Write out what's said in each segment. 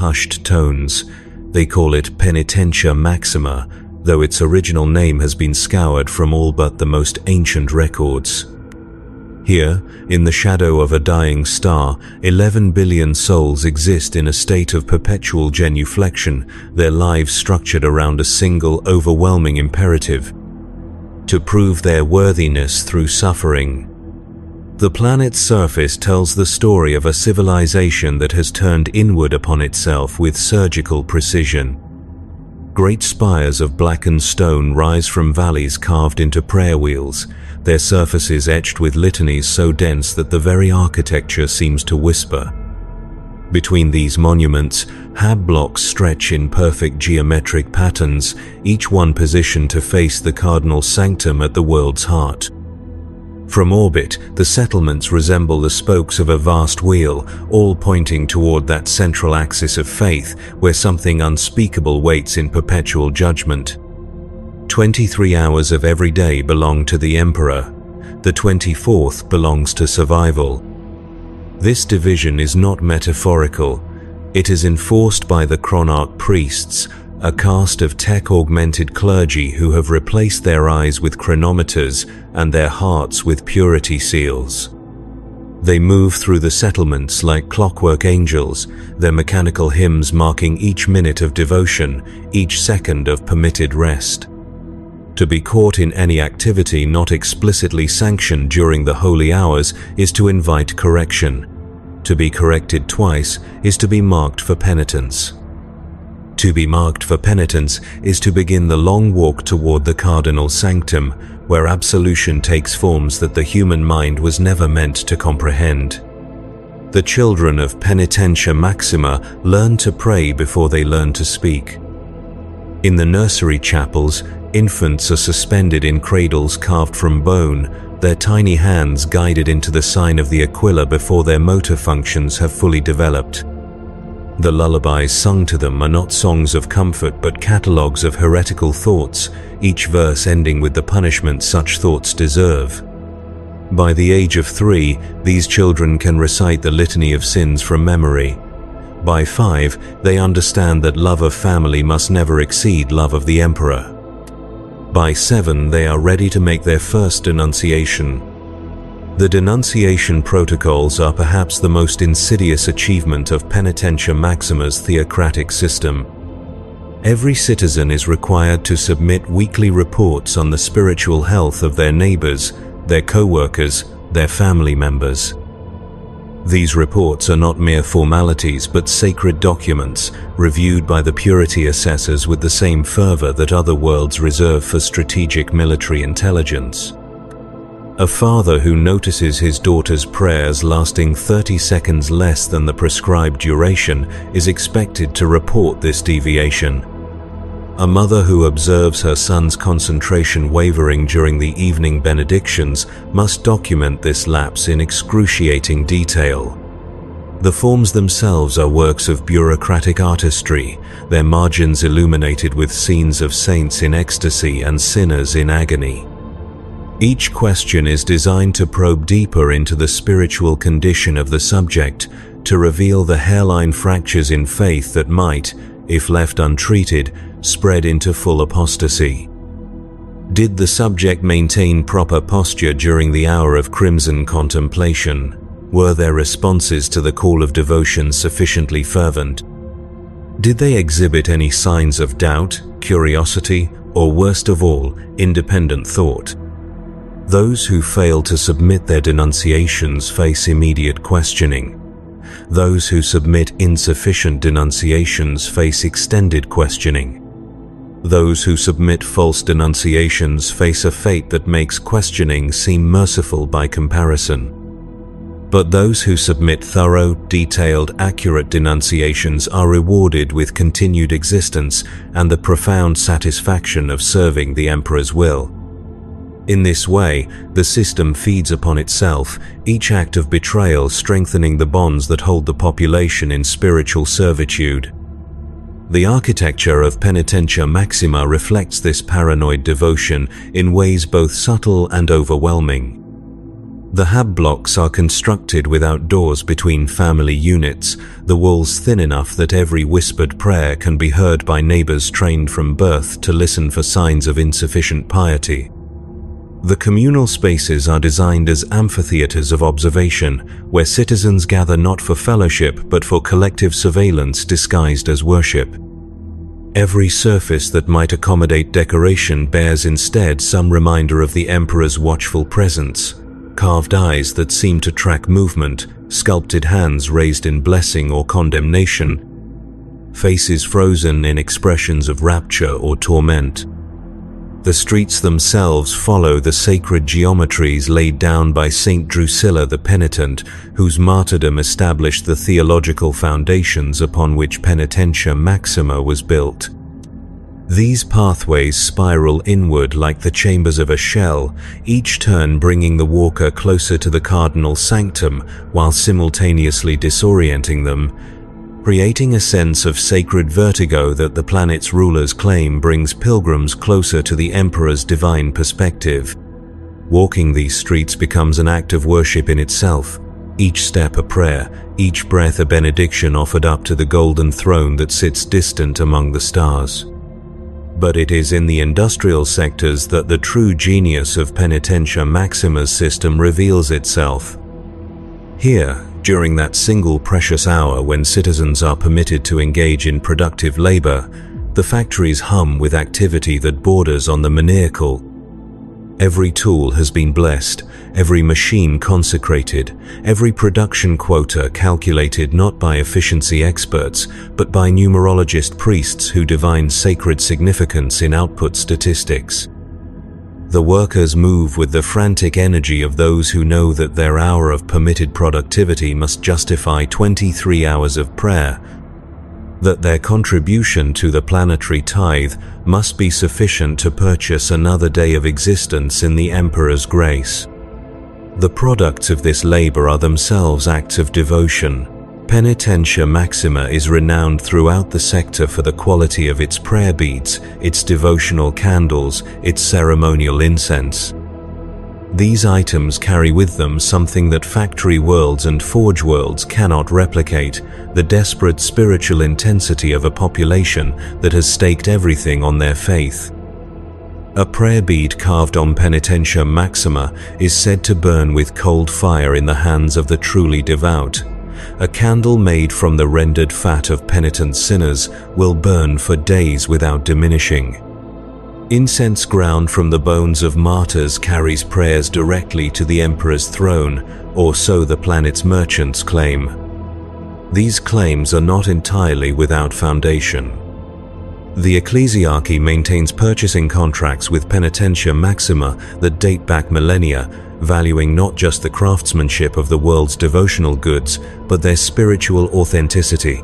hushed tones. They call it Penitentia Maxima, though its original name has been scoured from all but the most ancient records. Here, in the shadow of a dying star, 11 billion souls exist in a state of perpetual genuflection, their lives structured around a single, overwhelming imperative: to prove their worthiness through suffering. The planet's surface tells the story of a civilization that has turned inward upon itself with surgical precision. Great spires of blackened stone rise from valleys carved into prayer wheels, their surfaces etched with litanies so dense that the very architecture seems to whisper. Between these monuments, hab blocks stretch in perfect geometric patterns, each one positioned to face the cardinal sanctum at the world's heart. From orbit, the settlements resemble the spokes of a vast wheel, all pointing toward that central axis of faith where something unspeakable waits in perpetual judgment. 23 hours of every day belong to the Emperor. The 24th belongs to survival. This division is not metaphorical. It is enforced by the chronarch priests, a caste of tech-augmented clergy who have replaced their eyes with chronometers and their hearts with purity seals. They move through the settlements like clockwork angels, their mechanical hymns marking each minute of devotion, each second of permitted rest. To be caught in any activity not explicitly sanctioned during the holy hours is to invite correction. To be corrected twice is to be marked for penitence. To be marked for penitence is to begin the long walk toward the cardinal sanctum, where absolution takes forms that the human mind was never meant to comprehend. The children of Penitentia Maxima learn to pray before they learn to speak. In the nursery chapels, infants are suspended in cradles carved from bone, their tiny hands guided into the sign of the Aquila before their motor functions have fully developed. The lullabies sung to them are not songs of comfort but catalogues of heretical thoughts, each verse ending with the punishment such thoughts deserve. By the age of 3, these children can recite the litany of sins from memory. By 5, they understand that love of family must never exceed love of the Emperor. By 7, they are ready to make their first denunciation. The denunciation protocols are perhaps the most insidious achievement of Penitentia Maxima's theocratic system. Every citizen is required to submit weekly reports on the spiritual health of their neighbors, their co-workers, their family members. These reports are not mere formalities but sacred documents, reviewed by the purity assessors with the same fervor that other worlds reserve for strategic military intelligence. A father who notices his daughter's prayers lasting 30 seconds less than the prescribed duration is expected to report this deviation. A mother who observes her son's concentration wavering during the evening benedictions must document this lapse in excruciating detail. The forms themselves are works of bureaucratic artistry, their margins illuminated with scenes of saints in ecstasy and sinners in agony. Each question is designed to probe deeper into the spiritual condition of the subject, to reveal the hairline fractures in faith that might, if left untreated, spread into full apostasy. Did the subject maintain proper posture during the hour of crimson contemplation? Were their responses to the call of devotion sufficiently fervent? Did they exhibit any signs of doubt, curiosity, or worst of all, independent thought? Those who fail to submit their denunciations face immediate questioning. Those who submit insufficient denunciations face extended questioning. Those who submit false denunciations face a fate that makes questioning seem merciful by comparison. But those who submit thorough, detailed, accurate denunciations are rewarded with continued existence and the profound satisfaction of serving the Emperor's will. In this way, the system feeds upon itself, each act of betrayal strengthening the bonds that hold the population in spiritual servitude. The architecture of Penitentia Maxima reflects this paranoid devotion in ways both subtle and overwhelming. The hab blocks are constructed without doors between family units, the walls thin enough that every whispered prayer can be heard by neighbors trained from birth to listen for signs of insufficient piety. The communal spaces are designed as amphitheaters of observation, where citizens gather not for fellowship but for collective surveillance disguised as worship. Every surface that might accommodate decoration bears instead some reminder of the emperor's watchful presence. Carved eyes that seem to track movement, sculpted hands raised in blessing or condemnation, faces frozen in expressions of rapture or torment. The streets themselves follow the sacred geometries laid down by Saint Drusilla the Penitent, whose martyrdom established the theological foundations upon which Penitentia Maxima was built. These pathways spiral inward like the chambers of a shell, each turn bringing the walker closer to the cardinal sanctum while simultaneously disorienting them, creating a sense of sacred vertigo that the planet's rulers claim brings pilgrims closer to the emperor's divine perspective. Walking these streets becomes an act of worship in itself, each step a prayer, each breath a benediction offered up to the golden throne that sits distant among the stars. But it is in the industrial sectors that the true genius of Penitentia Maxima's system reveals itself. Here, during that single precious hour when citizens are permitted to engage in productive labor, the factories hum with activity that borders on the maniacal. Every tool has been blessed, every machine consecrated, every production quota calculated not by efficiency experts, but by numerologist priests who divine sacred significance in output statistics. The workers move with the frantic energy of those who know that their hour of permitted productivity must justify 23 hours of prayer, that their contribution to the planetary tithe must be sufficient to purchase another day of existence in the Emperor's grace. The products of this labor are themselves acts of devotion. Penitentia Maxima is renowned throughout the sector for the quality of its prayer beads, its devotional candles, its ceremonial incense. These items carry with them something that factory worlds and forge worlds cannot replicate, the desperate spiritual intensity of a population that has staked everything on their faith. A prayer bead carved on Penitentia Maxima is said to burn with cold fire in the hands of the truly devout. A candle made from the rendered fat of penitent sinners will burn for days without diminishing. Incense ground from the bones of martyrs carries prayers directly to the Emperor's throne, or so the planet's merchants claim. These claims are not entirely without foundation. The Ecclesiarchy maintains purchasing contracts with Penitentia Maxima that date back millennia, valuing not just the craftsmanship of the world's devotional goods, but their spiritual authenticity.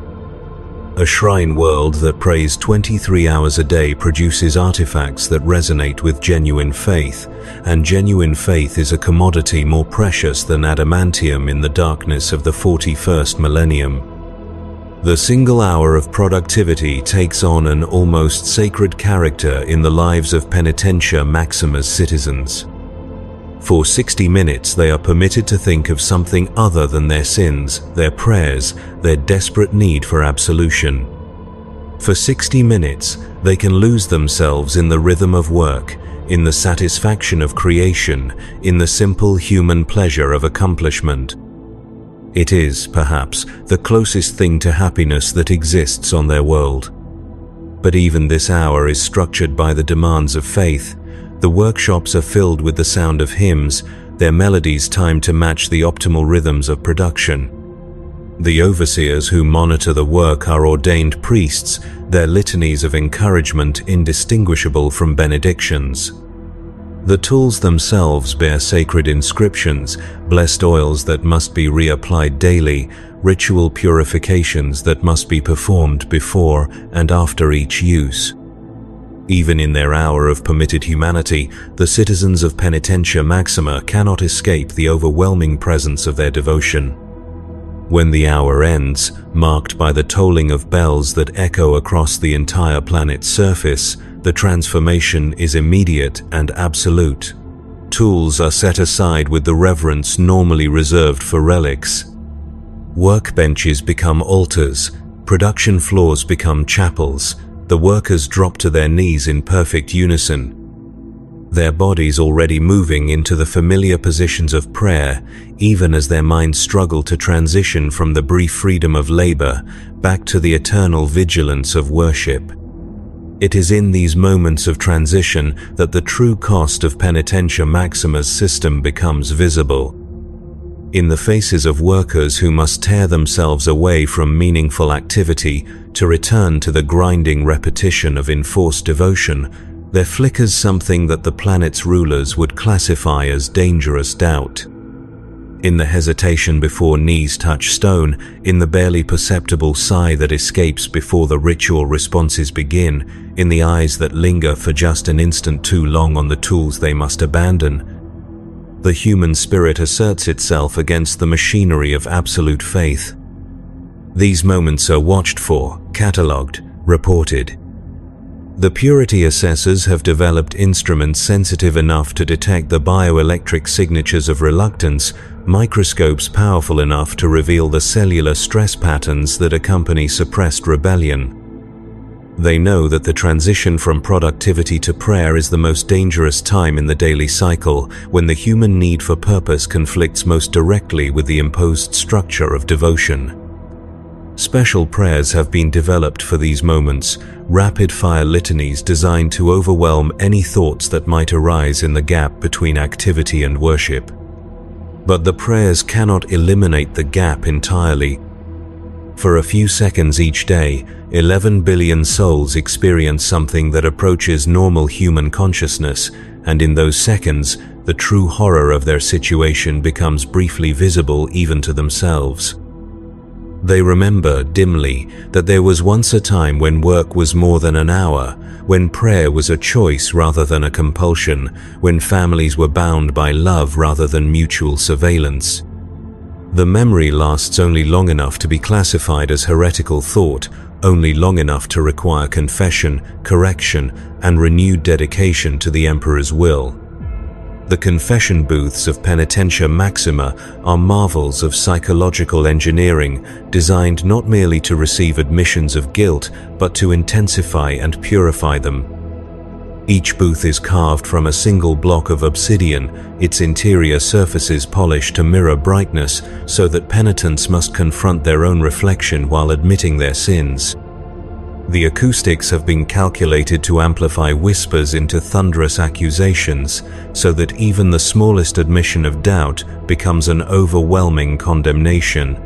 A shrine world that prays 23 hours a day produces artifacts that resonate with genuine faith, and genuine faith is a commodity more precious than adamantium in the darkness of the 41st millennium. The single hour of productivity takes on an almost sacred character in the lives of Penitentia Maxima's citizens. For 60 minutes they are permitted to think of something other than their sins, their prayers, their desperate need for absolution. For 60 minutes they can lose themselves in the rhythm of work, in the satisfaction of creation, in the simple human pleasure of accomplishment. It is, perhaps, the closest thing to happiness that exists on their world. But even this hour is structured by the demands of faith. The workshops are filled with the sound of hymns, their melodies timed to match the optimal rhythms of production. The overseers who monitor the work are ordained priests, their litanies of encouragement indistinguishable from benedictions. The tools themselves bear sacred inscriptions, blessed oils that must be reapplied daily, ritual purifications that must be performed before and after each use. Even in their hour of permitted humanity, the citizens of Penitentia Maxima cannot escape the overwhelming presence of their devotion. When the hour ends, marked by the tolling of bells that echo across the entire planet's surface, the transformation is immediate and absolute. tools are set aside with the reverence normally reserved for relics. Workbenches become altars, production floors become chapels, the workers drop to their knees in perfect unison, their bodies already moving into the familiar positions of prayer, even as their minds struggle to transition from the brief freedom of labor back to the eternal vigilance of worship. It is in these moments of transition that the true cost of Penitentia Maxima's system becomes visible. In the faces of workers who must tear themselves away from meaningful activity to return to the grinding repetition of enforced devotion, there flickers something that the planet's rulers would classify as dangerous doubt. In the hesitation before knees touch stone, in the barely perceptible sigh that escapes before the ritual responses begin, in the eyes that linger for just an instant too long on the tools they must abandon, the human spirit asserts itself against the machinery of absolute faith. These moments are watched for, catalogued, reported. The purity assessors have developed instruments sensitive enough to detect the bioelectric signatures of reluctance, microscopes powerful enough to reveal the cellular stress patterns that accompany suppressed rebellion. They know that the transition from productivity to prayer is the most dangerous time in the daily cycle, when the human need for purpose conflicts most directly with the imposed structure of devotion. Special prayers have been developed for these moments, rapid-fire litanies designed to overwhelm any thoughts that might arise in the gap between activity and worship. But the prayers cannot eliminate the gap entirely. For a few seconds each day, 11 billion souls experience something that approaches normal human consciousness, and in those seconds, the true horror of their situation becomes briefly visible even to themselves. They remember, dimly, that there was once a time when work was more than an hour, when prayer was a choice rather than a compulsion, when families were bound by love rather than mutual surveillance. The memory lasts only long enough to be classified as heretical thought, only long enough to require confession, correction, and renewed dedication to the Emperor's will. The confession booths of Penitentia Maxima are marvels of psychological engineering, designed not merely to receive admissions of guilt, but to intensify and purify them. Each booth is carved from a single block of obsidian, its interior surfaces polished to mirror brightness, so that penitents must confront their own reflection while admitting their sins. The acoustics have been calculated to amplify whispers into thunderous accusations, so that even the smallest admission of doubt becomes an overwhelming condemnation.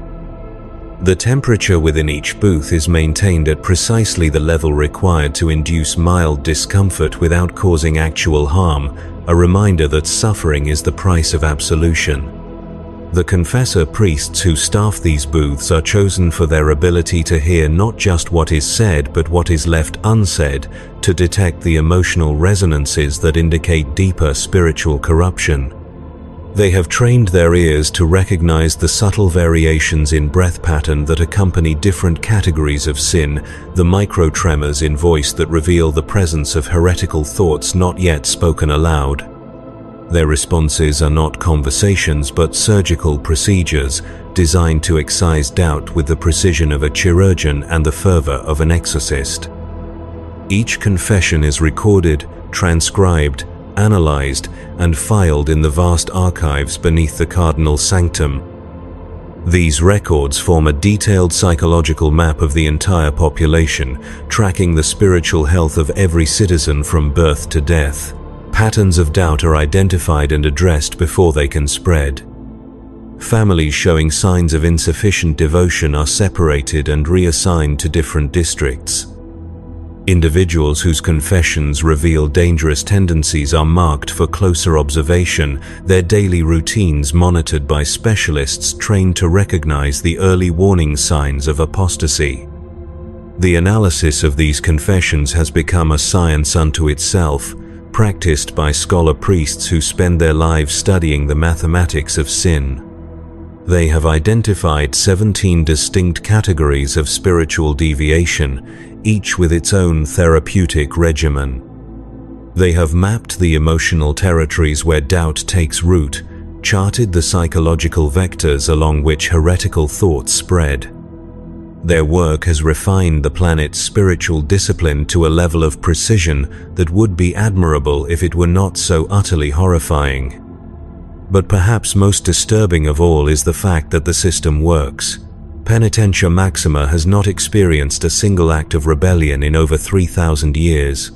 The temperature within each booth is maintained at precisely the level required to induce mild discomfort without causing actual harm, a reminder that suffering is the price of absolution. The confessor priests who staff these booths are chosen for their ability to hear not just what is said but what is left unsaid, to detect the emotional resonances that indicate deeper spiritual corruption. They have trained their ears to recognize the subtle variations in breath pattern that accompany different categories of sin, the micro-tremors in voice that reveal the presence of heretical thoughts not yet spoken aloud. Their responses are not conversations but surgical procedures, designed to excise doubt with the precision of a chirurgeon and the fervor of an exorcist. Each confession is recorded, transcribed, analyzed, and filed in the vast archives beneath the cardinal sanctum. These records form a detailed psychological map of the entire population, tracking the spiritual health of every citizen from birth to death. Patterns of doubt are identified and addressed before they can spread. Families showing signs of insufficient devotion are separated and reassigned to different districts. Individuals whose confessions reveal dangerous tendencies are marked for closer observation, their daily routines monitored by specialists trained to recognize the early warning signs of apostasy. The analysis of these confessions has become a science unto itself, practiced by scholar priests who spend their lives studying the mathematics of sin. They have identified 17 distinct categories of spiritual deviation, each with its own therapeutic regimen. They have mapped the emotional territories where doubt takes root, charted the psychological vectors along which heretical thoughts spread. Their work has refined the planet's spiritual discipline to a level of precision that would be admirable if it were not so utterly horrifying. But perhaps most disturbing of all is the fact that the system works. Penitentia Maxima has not experienced a single act of rebellion in over 3,000 years.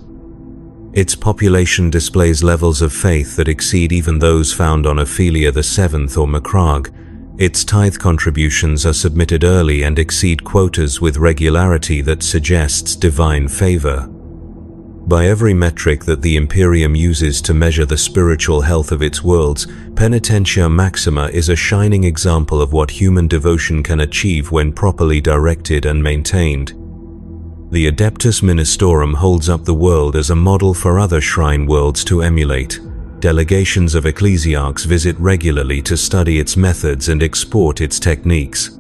Its population displays levels of faith that exceed even those found on Ophelia VII or Macragge. Its tithe contributions are submitted early and exceed quotas with regularity that suggests divine favor. By every metric that the Imperium uses to measure the spiritual health of its worlds, Penitentia Maxima is a shining example of what human devotion can achieve when properly directed and maintained. The Adeptus Ministorum holds up the world as a model for other shrine worlds to emulate. Delegations of ecclesiarchs visit regularly to study its methods and export its techniques.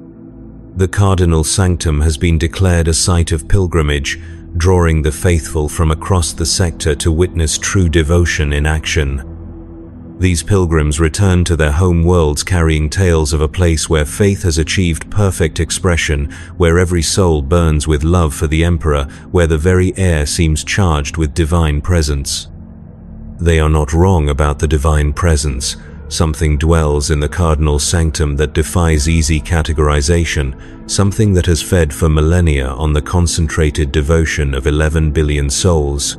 The Cardinal Sanctum has been declared a site of pilgrimage, drawing the faithful from across the sector to witness true devotion in action. These pilgrims return to their home worlds carrying tales of a place where faith has achieved perfect expression, where every soul burns with love for the Emperor, where the very air seems charged with divine presence. They are not wrong about the divine presence. Something dwells in the Cardinal Sanctum that defies easy categorization, something that has fed for millennia on the concentrated devotion of 11 billion souls.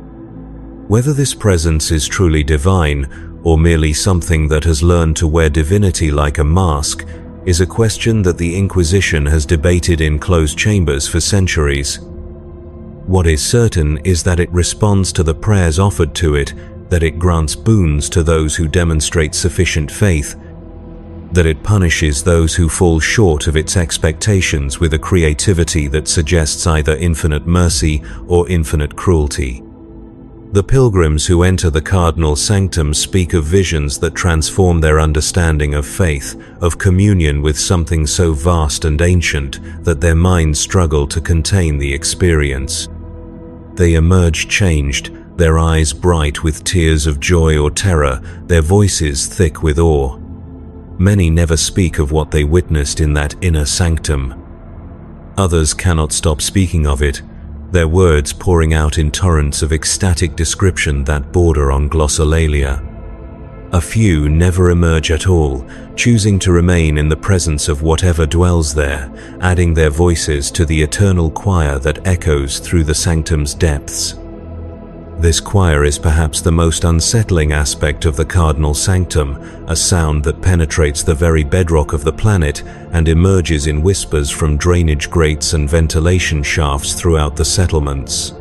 Whether this presence is truly divine, or merely something that has learned to wear divinity like a mask, is a question that the Inquisition has debated in closed chambers for centuries. What is certain is that it responds to the prayers offered to it, that it grants boons to those who demonstrate sufficient faith, that it punishes those who fall short of its expectations with a creativity that suggests either infinite mercy or infinite cruelty. The pilgrims who enter the Cardinal Sanctum speak of visions that transform their understanding of faith, of communion with something so vast and ancient that their minds struggle to contain the experience. They emerge changed, their eyes bright with tears of joy or terror, their voices thick with awe. Many never speak of what they witnessed in that inner sanctum. Others cannot stop speaking of it, their words pouring out in torrents of ecstatic description that border on glossolalia. A few never emerge at all, choosing to remain in the presence of whatever dwells there, adding their voices to the eternal choir that echoes through the sanctum's depths. This choir is perhaps the most unsettling aspect of the Cardinal Sanctum, a sound that penetrates the very bedrock of the planet and emerges in whispers from drainage grates and ventilation shafts throughout the settlements.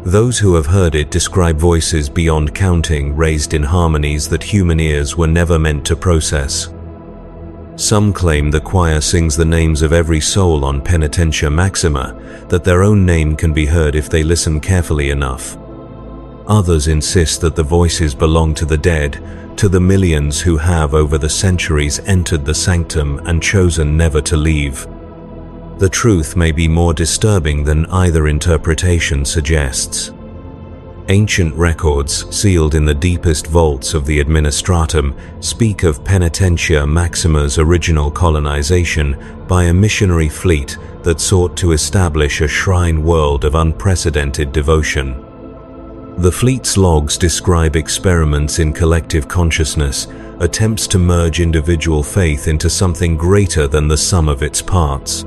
Those who have heard it describe voices beyond counting, raised in harmonies that human ears were never meant to process. Some claim the choir sings the names of every soul on Penitentia Maxima, that their own name can be heard if they listen carefully enough. Others insist that the voices belong to the dead, to the millions who have over the centuries entered the sanctum and chosen never to leave. The truth may be more disturbing than either interpretation suggests. Ancient records, sealed in the deepest vaults of the Administratum, speak of Penitentia Maxima's original colonization by a missionary fleet that sought to establish a shrine world of unprecedented devotion. The fleet's logs describe experiments in collective consciousness, attempts to merge individual faith into something greater than the sum of its parts.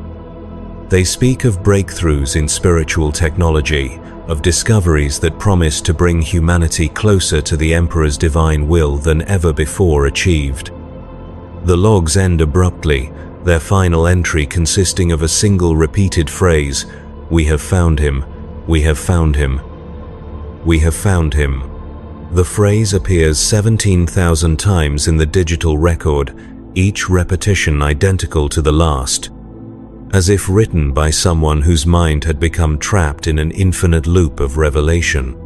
They speak of breakthroughs in spiritual technology, of discoveries that promise to bring humanity closer to the Emperor's divine will than ever before achieved. The logs end abruptly, their final entry consisting of a single repeated phrase, "We have found him, we have found him. We have found him." The phrase appears 17,000 times in the digital record, each repetition identical to the last, as if written by someone whose mind had become trapped in an infinite loop of revelation.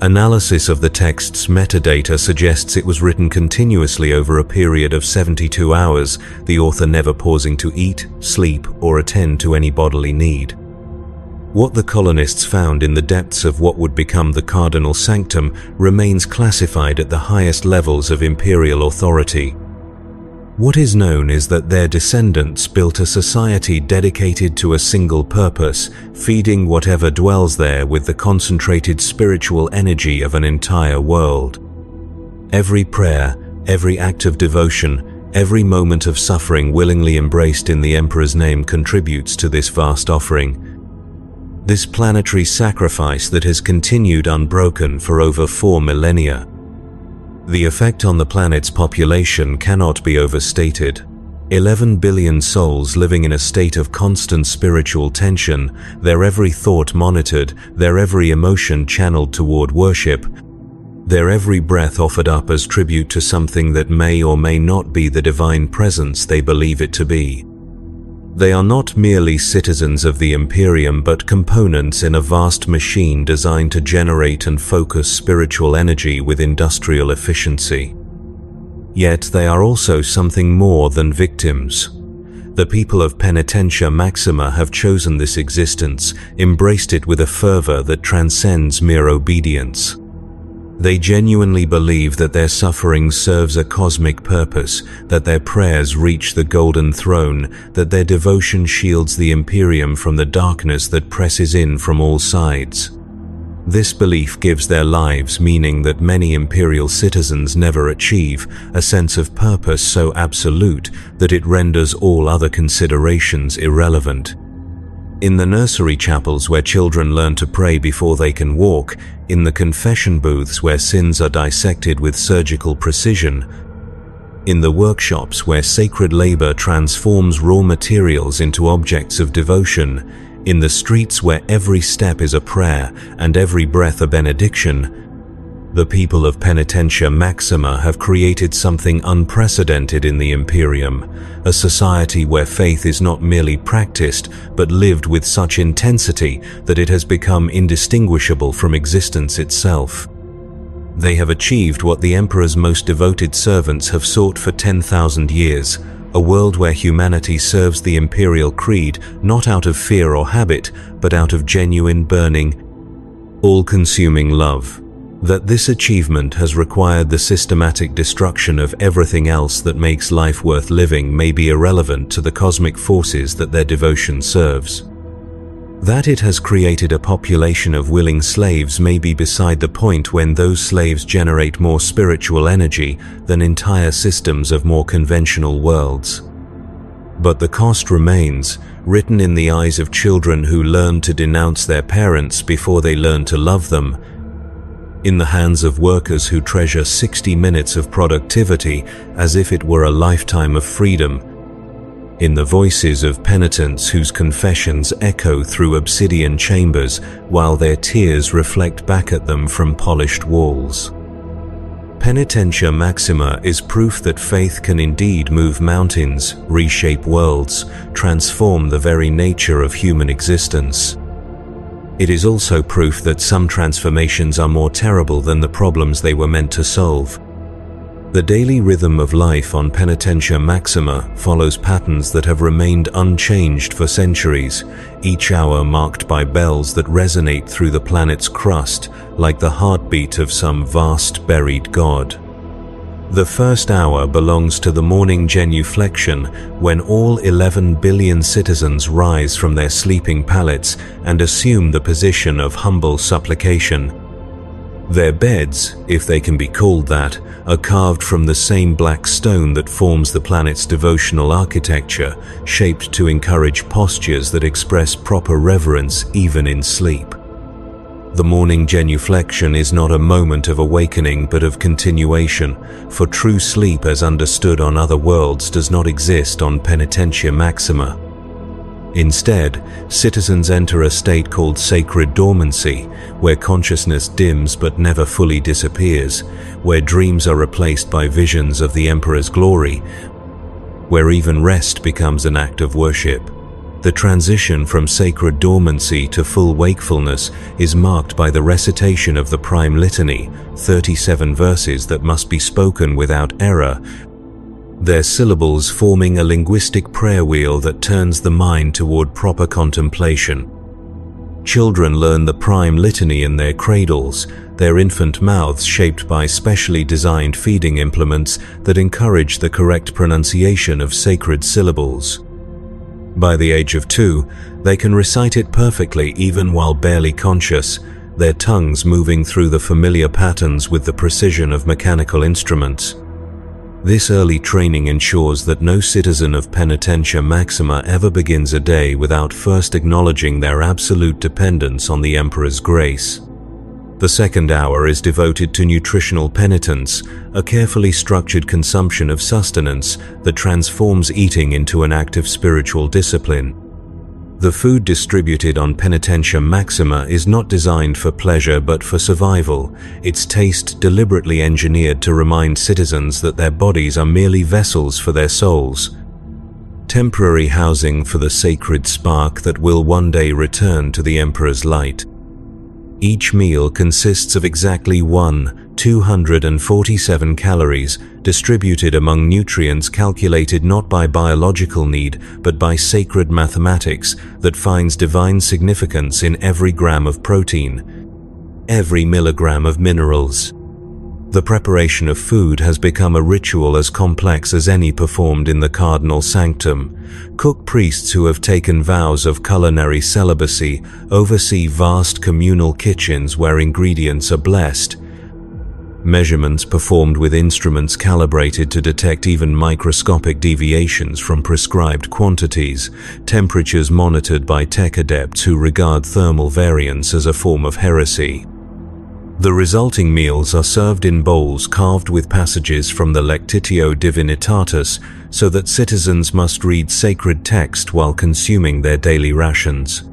Analysis of the text's metadata suggests it was written continuously over a period of 72 hours, the author never pausing to eat, sleep, or attend to any bodily need. What the colonists found in the depths of what would become the cardinal sanctum remains classified at the highest levels of imperial authority. What is known is that their descendants built a society dedicated to a single purpose, feeding whatever dwells there with the concentrated spiritual energy of an entire world. Every prayer, every act of devotion, every moment of suffering willingly embraced in the Emperor's name contributes to this vast offering. This planetary sacrifice that has continued unbroken for over 4 millennia. The effect on the planet's population cannot be overstated. 11 billion souls living in a state of constant spiritual tension, their every thought monitored, their every emotion channeled toward worship, their every breath offered up as tribute to something that may or may not be the divine presence they believe it to be. They are not merely citizens of the Imperium but components in a vast machine designed to generate and focus spiritual energy with industrial efficiency. Yet they are also something more than victims. The people of Penitentia Maxima have chosen this existence, embraced it with a fervor that transcends mere obedience. They genuinely believe that their suffering serves a cosmic purpose, that their prayers reach the golden throne, that their devotion shields the Imperium from the darkness that presses in from all sides. This belief gives their lives meaning that many Imperial citizens never achieve, a sense of purpose so absolute that it renders all other considerations irrelevant. In the nursery chapels where children learn to pray before they can walk, in the confession booths where sins are dissected with surgical precision, in the workshops where sacred labor transforms raw materials into objects of devotion, in the streets where every step is a prayer and every breath a benediction, the people of Penitentia Maxima have created something unprecedented in the Imperium, a society where faith is not merely practiced but lived with such intensity that it has become indistinguishable from existence itself. They have achieved what the Emperor's most devoted servants have sought for 10,000 years, a world where humanity serves the Imperial creed not out of fear or habit, but out of genuine, burning, all-consuming love. That this achievement has required the systematic destruction of everything else that makes life worth living may be irrelevant to the cosmic forces that their devotion serves. That it has created a population of willing slaves may be beside the point when those slaves generate more spiritual energy than entire systems of more conventional worlds. But the cost remains, written in the eyes of children who learn to denounce their parents before they learn to love them, in the hands of workers who treasure 60 minutes of productivity as if it were a lifetime of freedom, in the voices of penitents whose confessions echo through obsidian chambers while their tears reflect back at them from polished walls. Penitentia Maxima is proof that faith can indeed move mountains, reshape worlds, transform the very nature of human existence. It is also proof that some transformations are more terrible than the problems they were meant to solve. The daily rhythm of life on Penitentia Maxima follows patterns that have remained unchanged for centuries, each hour marked by bells that resonate through the planet's crust like the heartbeat of some vast buried god. The first hour belongs to the morning genuflection, when all 11 billion citizens rise from their sleeping pallets and assume the position of humble supplication. Their beds, if they can be called that, are carved from the same black stone that forms the planet's devotional architecture, shaped to encourage postures that express proper reverence even in sleep. The morning genuflection is not a moment of awakening but of continuation, for true sleep as understood on other worlds does not exist on Penitentia Maxima. Instead, citizens enter a state called sacred dormancy, where consciousness dims but never fully disappears, where dreams are replaced by visions of the Emperor's glory, where even rest becomes an act of worship. The transition from sacred dormancy to full wakefulness is marked by the recitation of the Prime Litany, 37 verses that must be spoken without error, their syllables forming a linguistic prayer wheel that turns the mind toward proper contemplation. Children learn the prime litany in their cradles, their infant mouths shaped by specially designed feeding implements that encourage the correct pronunciation of sacred syllables. By the age of 2, they can recite it perfectly even while barely conscious, their tongues moving through the familiar patterns with the precision of mechanical instruments. This early training ensures that no citizen of Penitentia Maxima ever begins a day without first acknowledging their absolute dependence on the Emperor's grace. The second hour is devoted to nutritional penitence, a carefully structured consumption of sustenance that transforms eating into an act of spiritual discipline. The food distributed on Penitentia Maxima is not designed for pleasure but for survival, its taste deliberately engineered to remind citizens that their bodies are merely vessels for their souls. Temporary housing for the sacred spark that will one day return to the Emperor's light. Each meal consists of exactly 247 calories, distributed among nutrients calculated not by biological need, but by sacred mathematics that finds divine significance in every gram of protein, every milligram of minerals. The preparation of food has become a ritual as complex as any performed in the cardinal sanctum. Cook priests who have taken vows of culinary celibacy oversee vast communal kitchens where ingredients are blessed. Measurements performed with instruments calibrated to detect even microscopic deviations from prescribed quantities, temperatures monitored by tech adepts who regard thermal variance as a form of heresy. The resulting meals are served in bowls carved with passages from the Lectitio Divinitatis so that citizens must read sacred text while consuming their daily rations.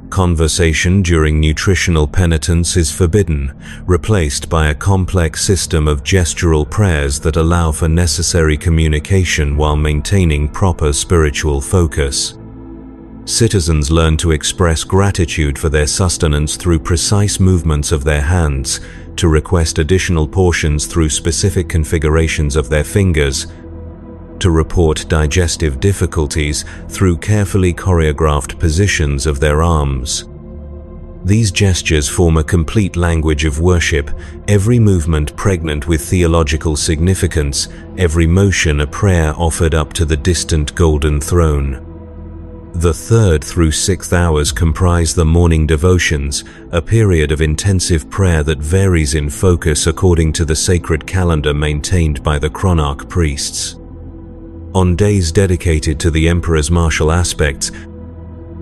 Conversation during nutritional penitence is forbidden, replaced by a complex system of gestural prayers that allow for necessary communication while maintaining proper spiritual focus. Citizens learn to express gratitude for their sustenance through precise movements of their hands, to request additional portions through specific configurations of their fingers, to report digestive difficulties through carefully choreographed positions of their arms. These gestures form a complete language of worship, every movement pregnant with theological significance, every motion a prayer offered up to the distant golden throne. The 3rd through 6th hours comprise the morning devotions, a period of intensive prayer that varies in focus according to the sacred calendar maintained by the chronarch priests. On days dedicated to the Emperor's martial aspects,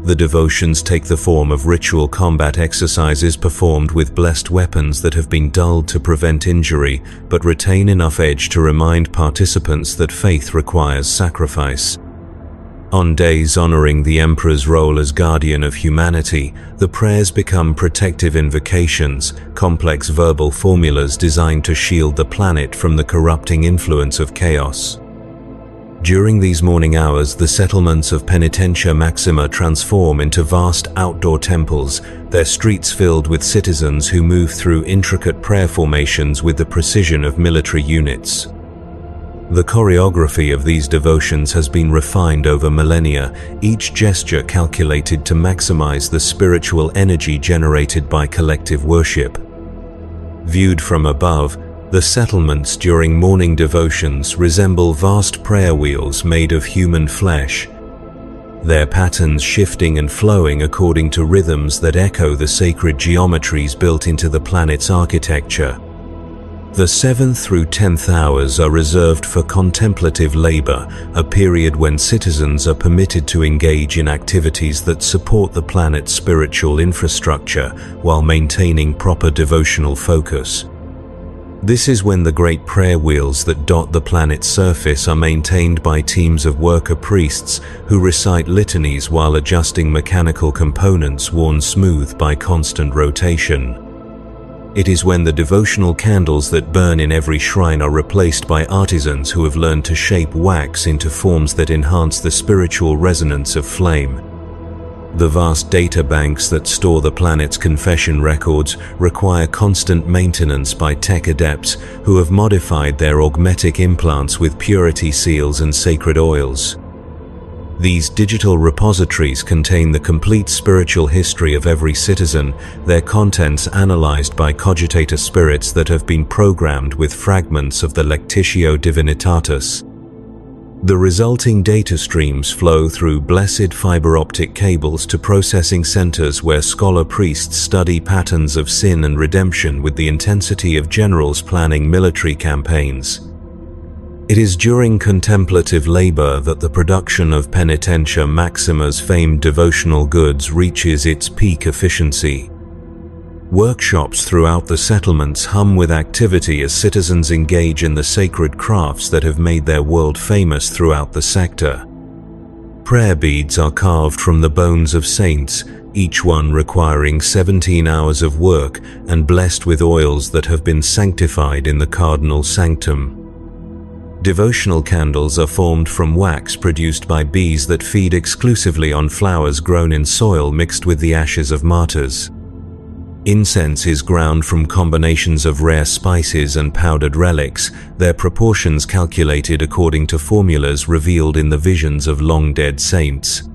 the devotions take the form of ritual combat exercises performed with blessed weapons that have been dulled to prevent injury, but retain enough edge to remind participants that faith requires sacrifice. On days honoring the Emperor's role as guardian of humanity, the prayers become protective invocations, complex verbal formulas designed to shield the planet from the corrupting influence of chaos. During these morning hours, the settlements of Penitentia Maxima transform into vast outdoor temples, their streets filled with citizens who move through intricate prayer formations with the precision of military units. The choreography of these devotions has been refined over millennia, each gesture calculated to maximize the spiritual energy generated by collective worship. Viewed from above, the settlements during morning devotions resemble vast prayer wheels made of human flesh, their patterns shifting and flowing according to rhythms that echo the sacred geometries built into the planet's architecture. The 7th through 10th hours are reserved for contemplative labor, a period when citizens are permitted to engage in activities that support the planet's spiritual infrastructure while maintaining proper devotional focus. This is when the great prayer wheels that dot the planet's surface are maintained by teams of worker priests who recite litanies while adjusting mechanical components worn smooth by constant rotation. It is when the devotional candles that burn in every shrine are replaced by artisans who have learned to shape wax into forms that enhance the spiritual resonance of flame. The vast data banks that store the planet's confession records require constant maintenance by tech adepts who have modified their augmetic implants with purity seals and sacred oils. These digital repositories contain the complete spiritual history of every citizen, their contents analyzed by cogitator spirits that have been programmed with fragments of the Lectitio Divinitatis. The resulting data streams flow through blessed fiber optic cables to processing centers where scholar priests study patterns of sin and redemption with the intensity of generals planning military campaigns. It is during contemplative labor that the production of Penitentia Maxima's famed devotional goods reaches its peak efficiency. Workshops throughout the settlements hum with activity as citizens engage in the sacred crafts that have made their world famous throughout the sector. Prayer beads are carved from the bones of saints, each one requiring 17 hours of work and blessed with oils that have been sanctified in the cardinal sanctum. Devotional candles are formed from wax produced by bees that feed exclusively on flowers grown in soil mixed with the ashes of martyrs. Incense is ground from combinations of rare spices and powdered relics, their proportions calculated according to formulas revealed in the visions of long-dead saints.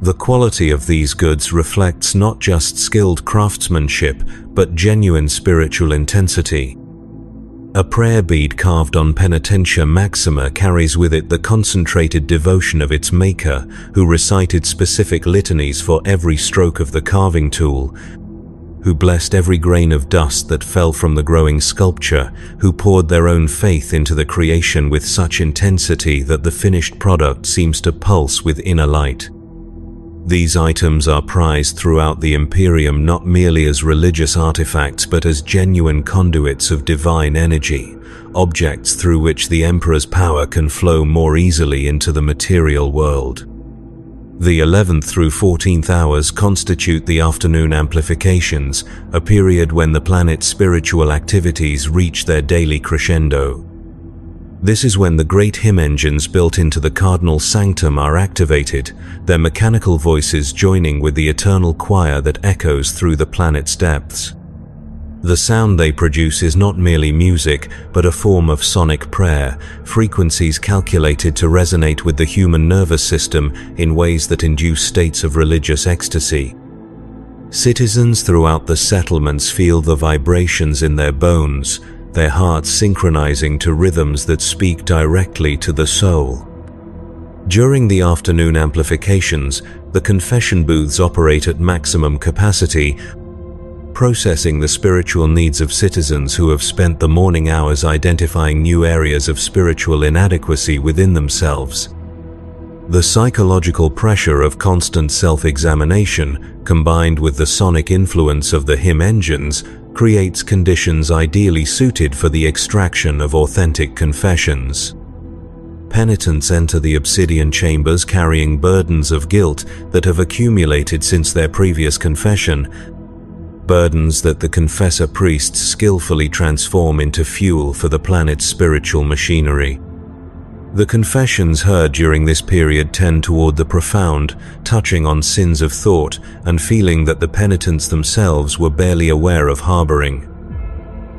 The quality of these goods reflects not just skilled craftsmanship, but genuine spiritual intensity. A prayer bead carved on Penitentia Maxima carries with it the concentrated devotion of its maker, who recited specific litanies for every stroke of the carving tool, who blessed every grain of dust that fell from the growing sculpture, who poured their own faith into the creation with such intensity that the finished product seems to pulse with inner light. These items are prized throughout the Imperium not merely as religious artifacts but as genuine conduits of divine energy, objects through which the Emperor's power can flow more easily into the material world. The 11th through 14th hours constitute the afternoon amplifications, a period when the planet's spiritual activities reach their daily crescendo. This is when the great hymn engines built into the cardinal sanctum are activated, their mechanical voices joining with the eternal choir that echoes through the planet's depths. The sound they produce is not merely music, but a form of sonic prayer, frequencies calculated to resonate with the human nervous system in ways that induce states of religious ecstasy. Citizens throughout the settlements feel the vibrations in their bones, their hearts synchronizing to rhythms that speak directly to the soul. During the afternoon amplifications, the confession booths operate at maximum capacity, processing the spiritual needs of citizens who have spent the morning hours identifying new areas of spiritual inadequacy within themselves. The psychological pressure of constant self-examination, combined with the sonic influence of the hymn engines, creates conditions ideally suited for the extraction of authentic confessions. Penitents enter the obsidian chambers carrying burdens of guilt that have accumulated since their previous confession, burdens that the confessor priests skillfully transform into fuel for the planet's spiritual machinery. The confessions heard during this period tend toward the profound, touching on sins of thought and feeling that the penitents themselves were barely aware of harboring.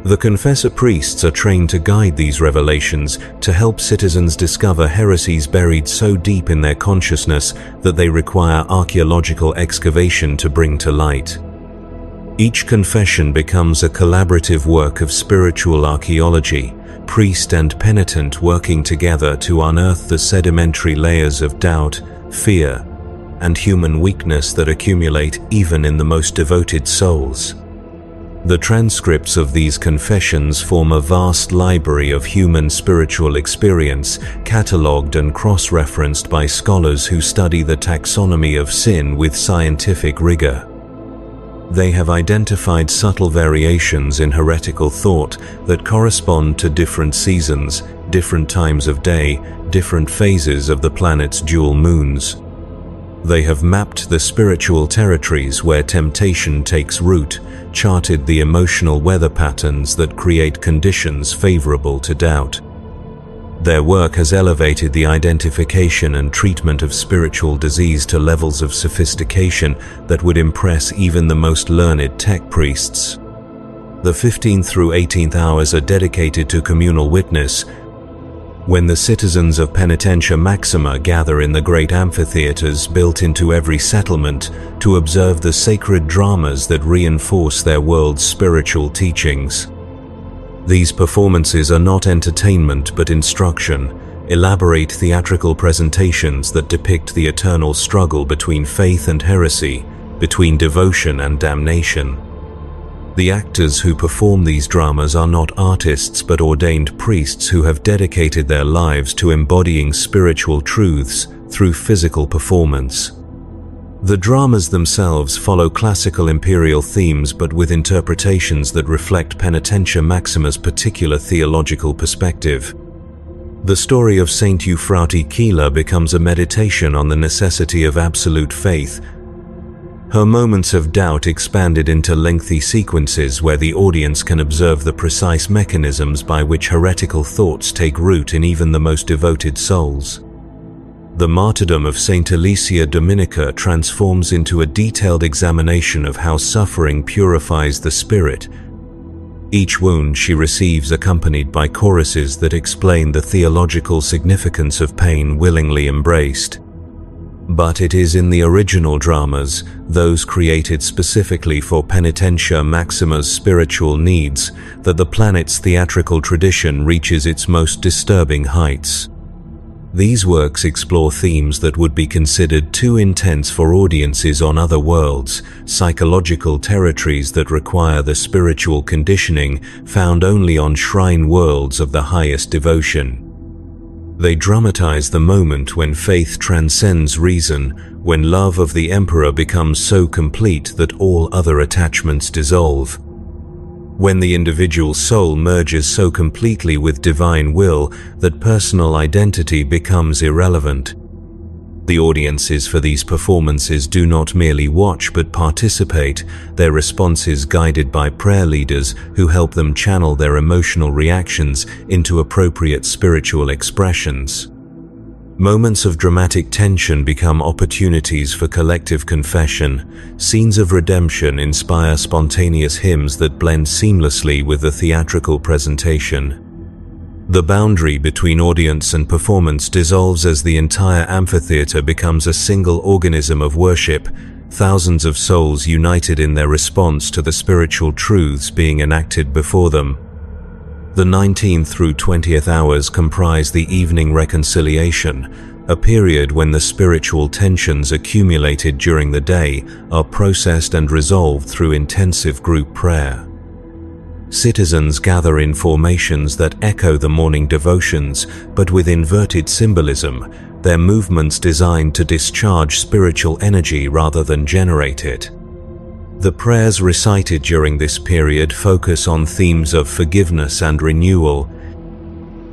The confessor priests are trained to guide these revelations to help citizens discover heresies buried so deep in their consciousness that they require archaeological excavation to bring to light. Each confession becomes a collaborative work of spiritual archaeology, priest and penitent working together to unearth the sedimentary layers of doubt, fear, and human weakness that accumulate even in the most devoted souls. The transcripts of these confessions form a vast library of human spiritual experience, catalogued and cross-referenced by scholars who study the taxonomy of sin with scientific rigor. They have identified subtle variations in heretical thought that correspond to different seasons, different times of day, different phases of the planet's dual moons. They have mapped the spiritual territories where temptation takes root, charted the emotional weather patterns that create conditions favorable to doubt. Their work has elevated the identification and treatment of spiritual disease to levels of sophistication that would impress even the most learned tech priests. The 15th through 18th hours are dedicated to communal witness, When the citizens of Penitentia Maxima gather in the great amphitheaters built into every settlement to observe the sacred dramas that reinforce their world's spiritual teachings. These performances are not entertainment but instruction, elaborate theatrical presentations that depict the eternal struggle between faith and heresy, between devotion and damnation. The actors who perform these dramas are not artists but ordained priests who have dedicated their lives to embodying spiritual truths through physical performance. The dramas themselves follow classical imperial themes but with interpretations that reflect Penitentia Maxima's particular theological perspective. The story of Saint Fanatically becomes a meditation on the necessity of absolute faith. Her moments of doubt expanded into lengthy sequences where the audience can observe the precise mechanisms by which heretical thoughts take root in even the most devoted souls. The martyrdom of Saint Alicia Dominica transforms into a detailed examination of how suffering purifies the spirit. Each wound she receives accompanied by choruses that explain the theological significance of pain willingly embraced. But it is in the original dramas, those created specifically for Penitentia Maxima's spiritual needs, that the planet's theatrical tradition reaches its most disturbing heights. These works explore themes that would be considered too intense for audiences on other worlds, psychological territories that require the spiritual conditioning found only on shrine worlds of the highest devotion. They dramatize the moment when faith transcends reason, when love of the Emperor becomes so complete that all other attachments dissolve. When the individual soul merges so completely with divine will that personal identity becomes irrelevant. The audiences for these performances do not merely watch but participate, their responses guided by prayer leaders who help them channel their emotional reactions into appropriate spiritual expressions. Moments of dramatic tension become opportunities for collective confession. Scenes of redemption inspire spontaneous hymns that blend seamlessly with the theatrical presentation. The boundary between audience and performance dissolves as the entire amphitheater becomes a single organism of worship, thousands of souls united in their response to the spiritual truths being enacted before them. The 19th through 20th hours comprise the evening reconciliation, a period when the spiritual tensions accumulated during the day are processed and resolved through intensive group prayer. Citizens gather in formations that echo the morning devotions, but with inverted symbolism, their movements designed to discharge spiritual energy rather than generate it. The prayers recited during this period focus on themes of forgiveness and renewal,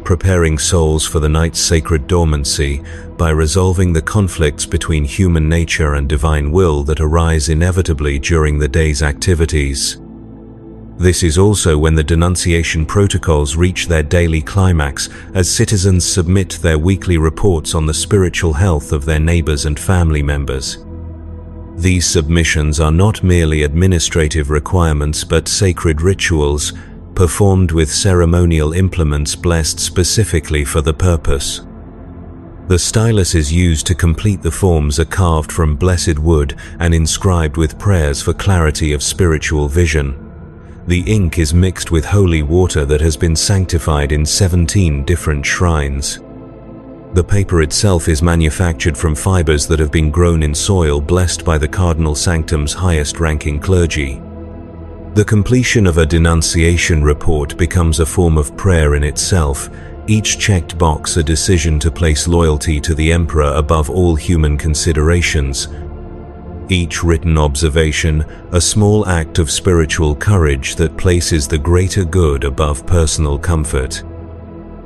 preparing souls for the night's sacred dormancy by resolving the conflicts between human nature and divine will that arise inevitably during the day's activities. This is also when the denunciation protocols reach their daily climax as citizens submit their weekly reports on the spiritual health of their neighbors and family members. These submissions are not merely administrative requirements but sacred rituals, performed with ceremonial implements blessed specifically for the purpose. The styluses used to complete the forms are carved from blessed wood and inscribed with prayers for clarity of spiritual vision. The ink is mixed with holy water that has been sanctified in 17 different shrines. The paper itself is manufactured from fibers that have been grown in soil blessed by the Cardinal Sanctum's highest-ranking clergy. The completion of a denunciation report becomes a form of prayer in itself, each checked box a decision to place loyalty to the Emperor above all human considerations. Each written observation, a small act of spiritual courage that places the greater good above personal comfort.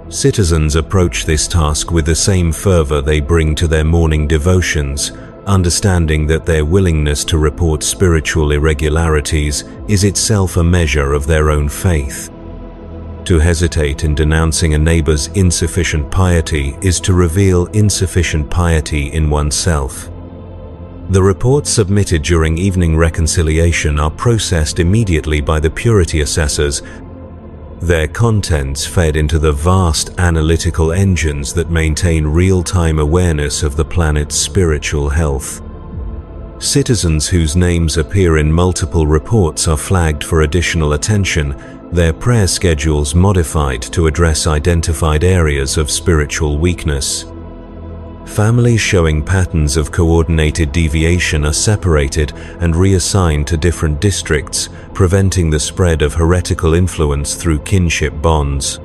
Citizens approach this task with the same fervor they bring to their morning devotions, understanding that their willingness to report spiritual irregularities is itself a measure of their own faith. To hesitate in denouncing a neighbor's insufficient piety is to reveal insufficient piety in oneself. The reports submitted during evening reconciliation are processed immediately by the purity assessors, their contents fed into the vast analytical engines that maintain real-time awareness of the planet's spiritual health. Citizens whose names appear in multiple reports are flagged for additional attention, their prayer schedules modified to address identified areas of spiritual weakness. Families showing patterns of coordinated deviation are separated and reassigned to different districts, preventing the spread of heretical influence through kinship bonds.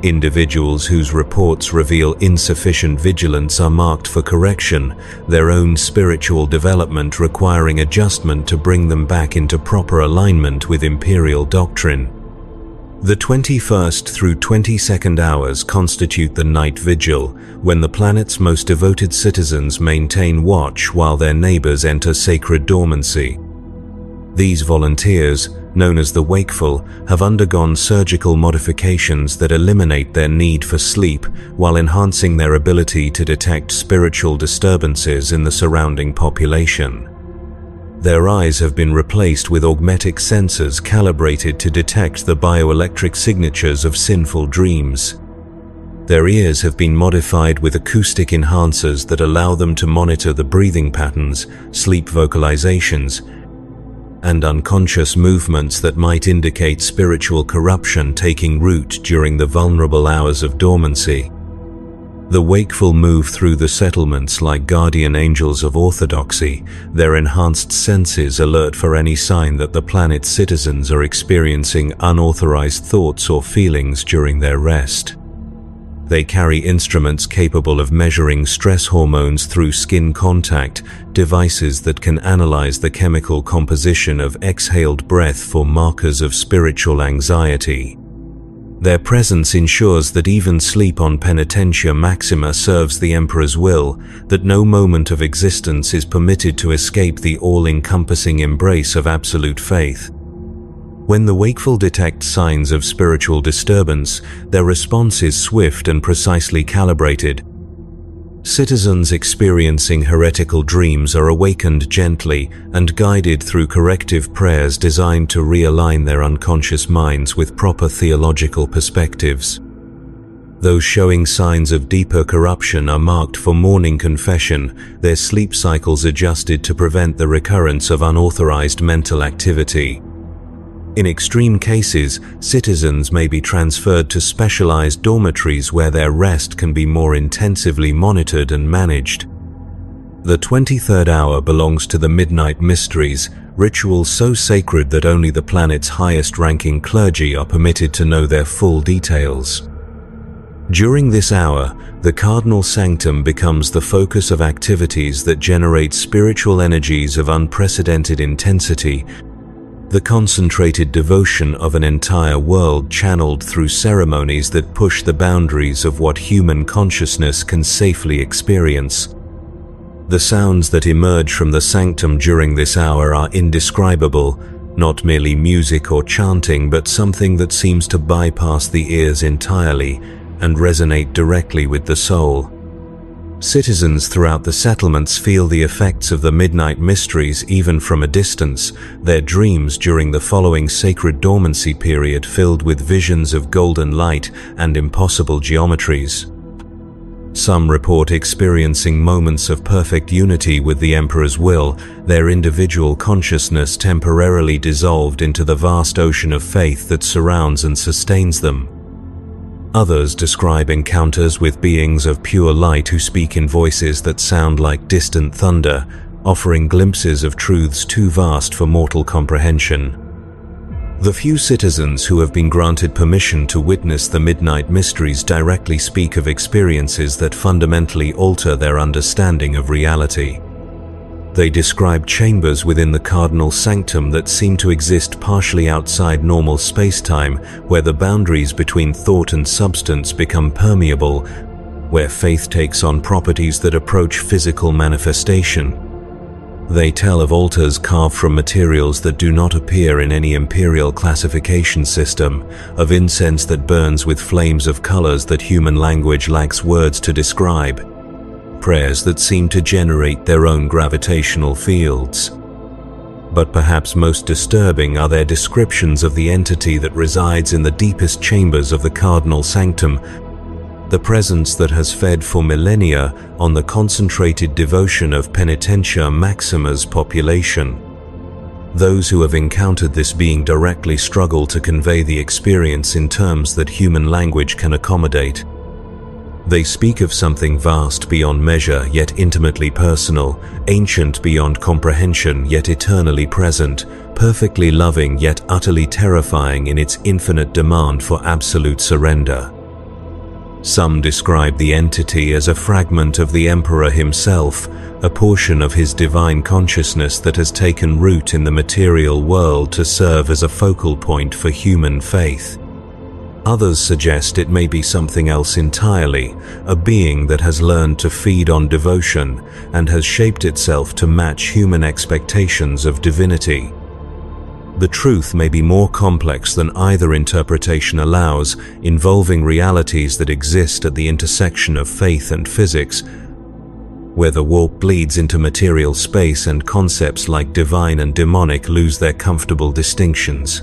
Individuals whose reports reveal insufficient vigilance are marked for correction, their own spiritual development requiring adjustment to bring them back into proper alignment with Imperial doctrine. The 21st through 22nd hours constitute the night vigil, when the planet's most devoted citizens maintain watch while their neighbors enter sacred dormancy. These volunteers, known as the wakeful, have undergone surgical modifications that eliminate their need for sleep while enhancing their ability to detect spiritual disturbances in the surrounding population. Their eyes have been replaced with augmetic sensors calibrated to detect the bioelectric signatures of sinful dreams. Their ears have been modified with acoustic enhancers that allow them to monitor the breathing patterns, sleep vocalizations, and unconscious movements that might indicate spiritual corruption taking root during the vulnerable hours of dormancy. The wakeful move through the settlements like guardian angels of orthodoxy, their enhanced senses alert for any sign that the planet's citizens are experiencing unauthorized thoughts or feelings during their rest. They carry instruments capable of measuring stress hormones through skin contact, devices that can analyze the chemical composition of exhaled breath for markers of spiritual anxiety. Their presence ensures that even sleep on Penitentia Maxima serves the Emperor's will, that no moment of existence is permitted to escape the all-encompassing embrace of absolute faith. When the wakeful detect signs of spiritual disturbance, their response is swift and precisely calibrated. Citizens experiencing heretical dreams are awakened gently and guided through corrective prayers designed to realign their unconscious minds with proper theological perspectives. Those showing signs of deeper corruption are marked for morning confession, their sleep cycles adjusted to prevent the recurrence of unauthorized mental activity. In extreme cases, citizens may be transferred to specialized dormitories where their rest can be more intensively monitored and managed. The 23rd hour belongs to the Midnight Mysteries, rituals so sacred that only the planet's highest-ranking clergy are permitted to know their full details. During this hour, the cardinal sanctum becomes the focus of activities that generate spiritual energies of unprecedented intensity, the concentrated devotion of an entire world channeled through ceremonies that push the boundaries of what human consciousness can safely experience. The sounds that emerge from the sanctum during this hour are indescribable, not merely music or chanting, but something that seems to bypass the ears entirely and resonate directly with the soul. Citizens throughout the settlements feel the effects of the Midnight Mysteries even from a distance, their dreams during the following sacred dormancy period filled with visions of golden light and impossible geometries. Some report experiencing moments of perfect unity with the Emperor's will, their individual consciousness temporarily dissolved into the vast ocean of faith that surrounds and sustains them. Others describe encounters with beings of pure light who speak in voices that sound like distant thunder, offering glimpses of truths too vast for mortal comprehension. The few citizens who have been granted permission to witness the Midnight Mysteries directly speak of experiences that fundamentally alter their understanding of reality. They describe chambers within the cardinal sanctum that seem to exist partially outside normal space-time, where the boundaries between thought and substance become permeable, where faith takes on properties that approach physical manifestation. They tell of altars carved from materials that do not appear in any imperial classification system, of incense that burns with flames of colors that human language lacks words to describe, prayers that seem to generate their own gravitational fields. But perhaps most disturbing are their descriptions of the entity that resides in the deepest chambers of the cardinal sanctum, the presence that has fed for millennia on the concentrated devotion of Penitentia Maxima's population. Those who have encountered this being directly struggle to convey the experience in terms that human language can accommodate. They speak of something vast beyond measure yet intimately personal, ancient beyond comprehension yet eternally present, perfectly loving yet utterly terrifying in its infinite demand for absolute surrender. Some describe the entity as a fragment of the Emperor himself, a portion of his divine consciousness that has taken root in the material world to serve as a focal point for human faith. Others suggest it may be something else entirely, a being that has learned to feed on devotion and has shaped itself to match human expectations of divinity. The truth may be more complex than either interpretation allows, involving realities that exist at the intersection of faith and physics, where the warp bleeds into material space and concepts like divine and demonic lose their comfortable distinctions.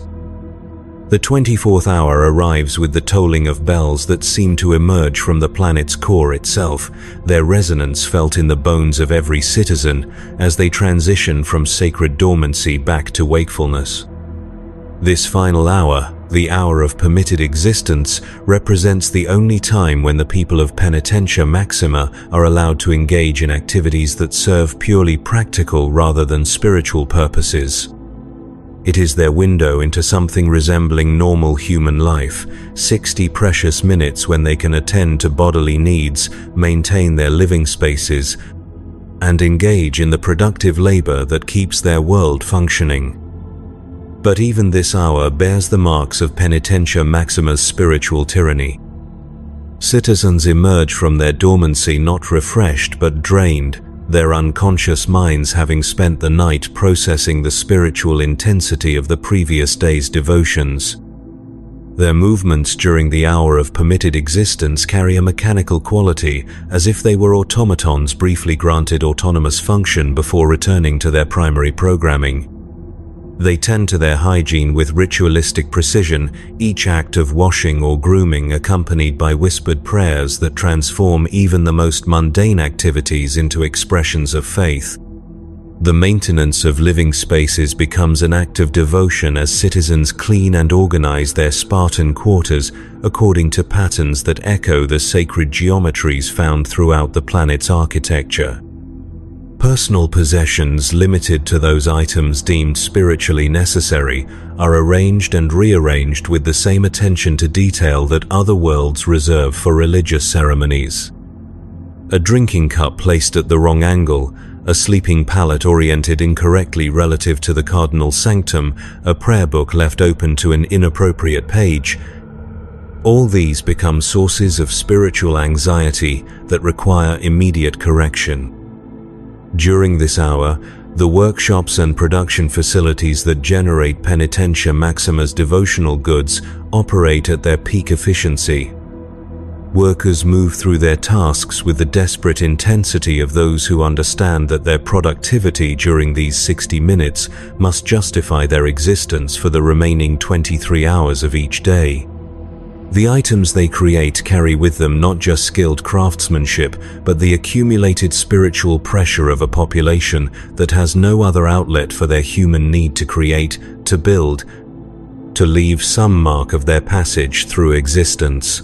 The 24th hour arrives with the tolling of bells that seem to emerge from the planet's core itself, their resonance felt in the bones of every citizen as they transition from sacred dormancy back to wakefulness. This final hour, the hour of permitted existence, represents the only time when the people of Penitentia Maxima are allowed to engage in activities that serve purely practical rather than spiritual purposes. It is their window into something resembling normal human life, 60 precious minutes when they can attend to bodily needs, maintain their living spaces, and engage in the productive labor that keeps their world functioning. But even this hour bears the marks of Penitentia Maxima's spiritual tyranny. Citizens emerge from their dormancy not refreshed but drained, their unconscious minds having spent the night processing the spiritual intensity of the previous day's devotions. Their movements during the hour of permitted existence carry a mechanical quality, as if they were automatons briefly granted autonomous function before returning to their primary programming. They tend to their hygiene with ritualistic precision, each act of washing or grooming accompanied by whispered prayers that transform even the most mundane activities into expressions of faith. The maintenance of living spaces becomes an act of devotion as citizens clean and organize their Spartan quarters according to patterns that echo the sacred geometries found throughout the planet's architecture. Personal possessions limited to those items deemed spiritually necessary are arranged and rearranged with the same attention to detail that other worlds reserve for religious ceremonies. A drinking cup placed at the wrong angle, a sleeping pallet oriented incorrectly relative to the cardinal sanctum, a prayer book left open to an inappropriate page. All these become sources of spiritual anxiety that require immediate correction. During this hour, the workshops and production facilities that generate Penitentia Maxima's devotional goods operate at their peak efficiency. Workers move through their tasks with the desperate intensity of those who understand that their productivity during these 60 minutes must justify their existence for the remaining 23 hours of each day. The items they create carry with them not just skilled craftsmanship, but the accumulated spiritual pressure of a population that has no other outlet for their human need to create, to build, to leave some mark of their passage through existence.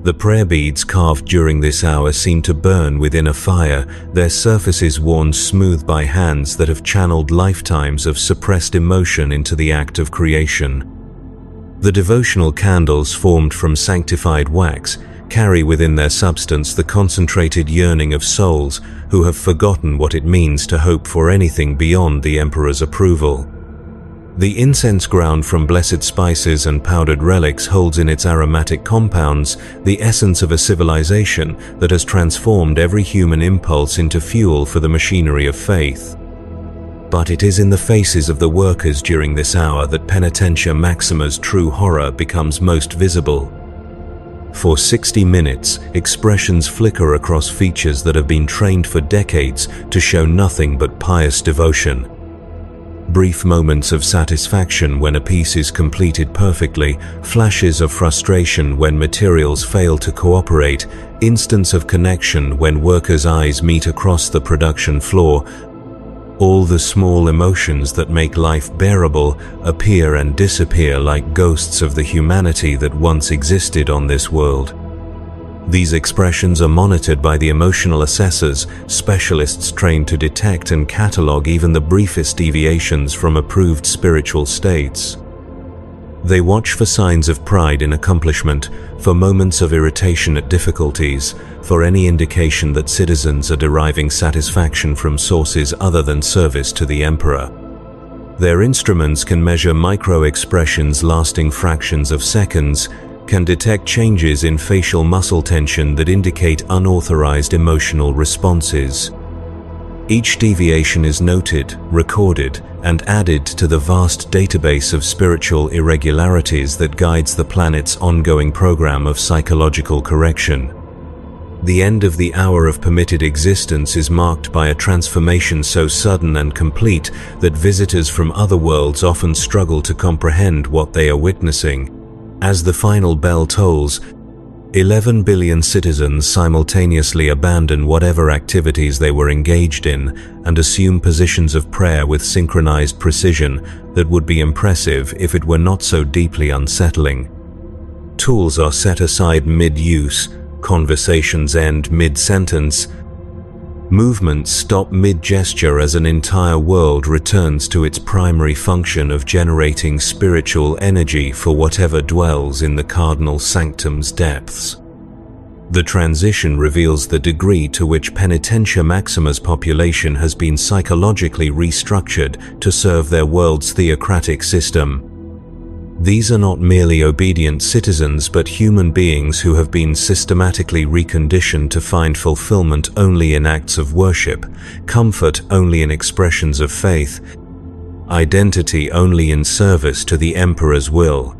The prayer beads carved during this hour seem to burn within a fire, their surfaces worn smooth by hands that have channeled lifetimes of suppressed emotion into the act of creation. The devotional candles formed from sanctified wax carry within their substance the concentrated yearning of souls who have forgotten what it means to hope for anything beyond the Emperor's approval. The incense ground from blessed spices and powdered relics holds in its aromatic compounds the essence of a civilization that has transformed every human impulse into fuel for the machinery of faith. But it is in the faces of the workers during this hour that Penitentia Maxima's true horror becomes most visible. For 60 minutes, expressions flicker across features that have been trained for decades to show nothing but pious devotion. Brief moments of satisfaction when a piece is completed perfectly, flashes of frustration when materials fail to cooperate, instants of connection when workers' eyes meet across the production floor. All the small emotions that make life bearable appear and disappear like ghosts of the humanity that once existed on this world. These expressions are monitored by the emotional assessors, specialists trained to detect and catalogue even the briefest deviations from approved spiritual states. They watch for signs of pride in accomplishment, for moments of irritation at difficulties, for any indication that citizens are deriving satisfaction from sources other than service to the emperor. Their instruments can measure micro-expressions lasting fractions of seconds, can detect changes in facial muscle tension that indicate unauthorized emotional responses. Each deviation is noted, recorded, and added to the vast database of spiritual irregularities that guides the planet's ongoing program of psychological correction. The end of the hour of permitted existence is marked by a transformation so sudden and complete that visitors from other worlds often struggle to comprehend what they are witnessing. As the final bell tolls, 11 billion citizens simultaneously abandon whatever activities they were engaged in and assume positions of prayer with synchronized precision that would be impressive if it were not so deeply unsettling. Tools are set aside mid-use, conversations end mid-sentence, movements stop mid-gesture as an entire world returns to its primary function of generating spiritual energy for whatever dwells in the cardinal sanctum's depths. The transition reveals the degree to which Penitentia Maxima's population has been psychologically restructured to serve their world's theocratic system. These are not merely obedient citizens but human beings who have been systematically reconditioned to find fulfillment only in acts of worship, comfort only in expressions of faith, identity only in service to the Emperor's will.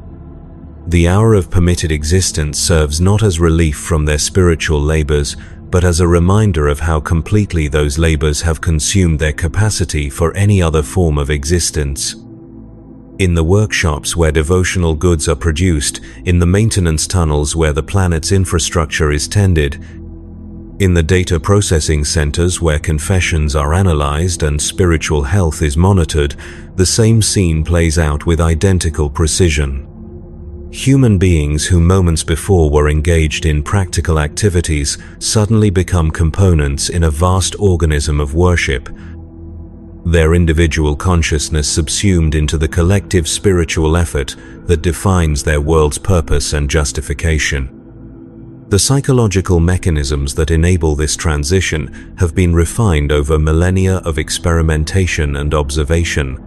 The hour of permitted existence serves not as relief from their spiritual labors, but as a reminder of how completely those labors have consumed their capacity for any other form of existence. In the workshops where devotional goods are produced, in the maintenance tunnels where the planet's infrastructure is tended, in the data processing centers where confessions are analyzed and spiritual health is monitored, the same scene plays out with identical precision. Human beings who moments before were engaged in practical activities suddenly become components in a vast organism of worship, their individual consciousness subsumed into the collective spiritual effort that defines their world's purpose and justification. The psychological mechanisms that enable this transition have been refined over millennia of experimentation and observation.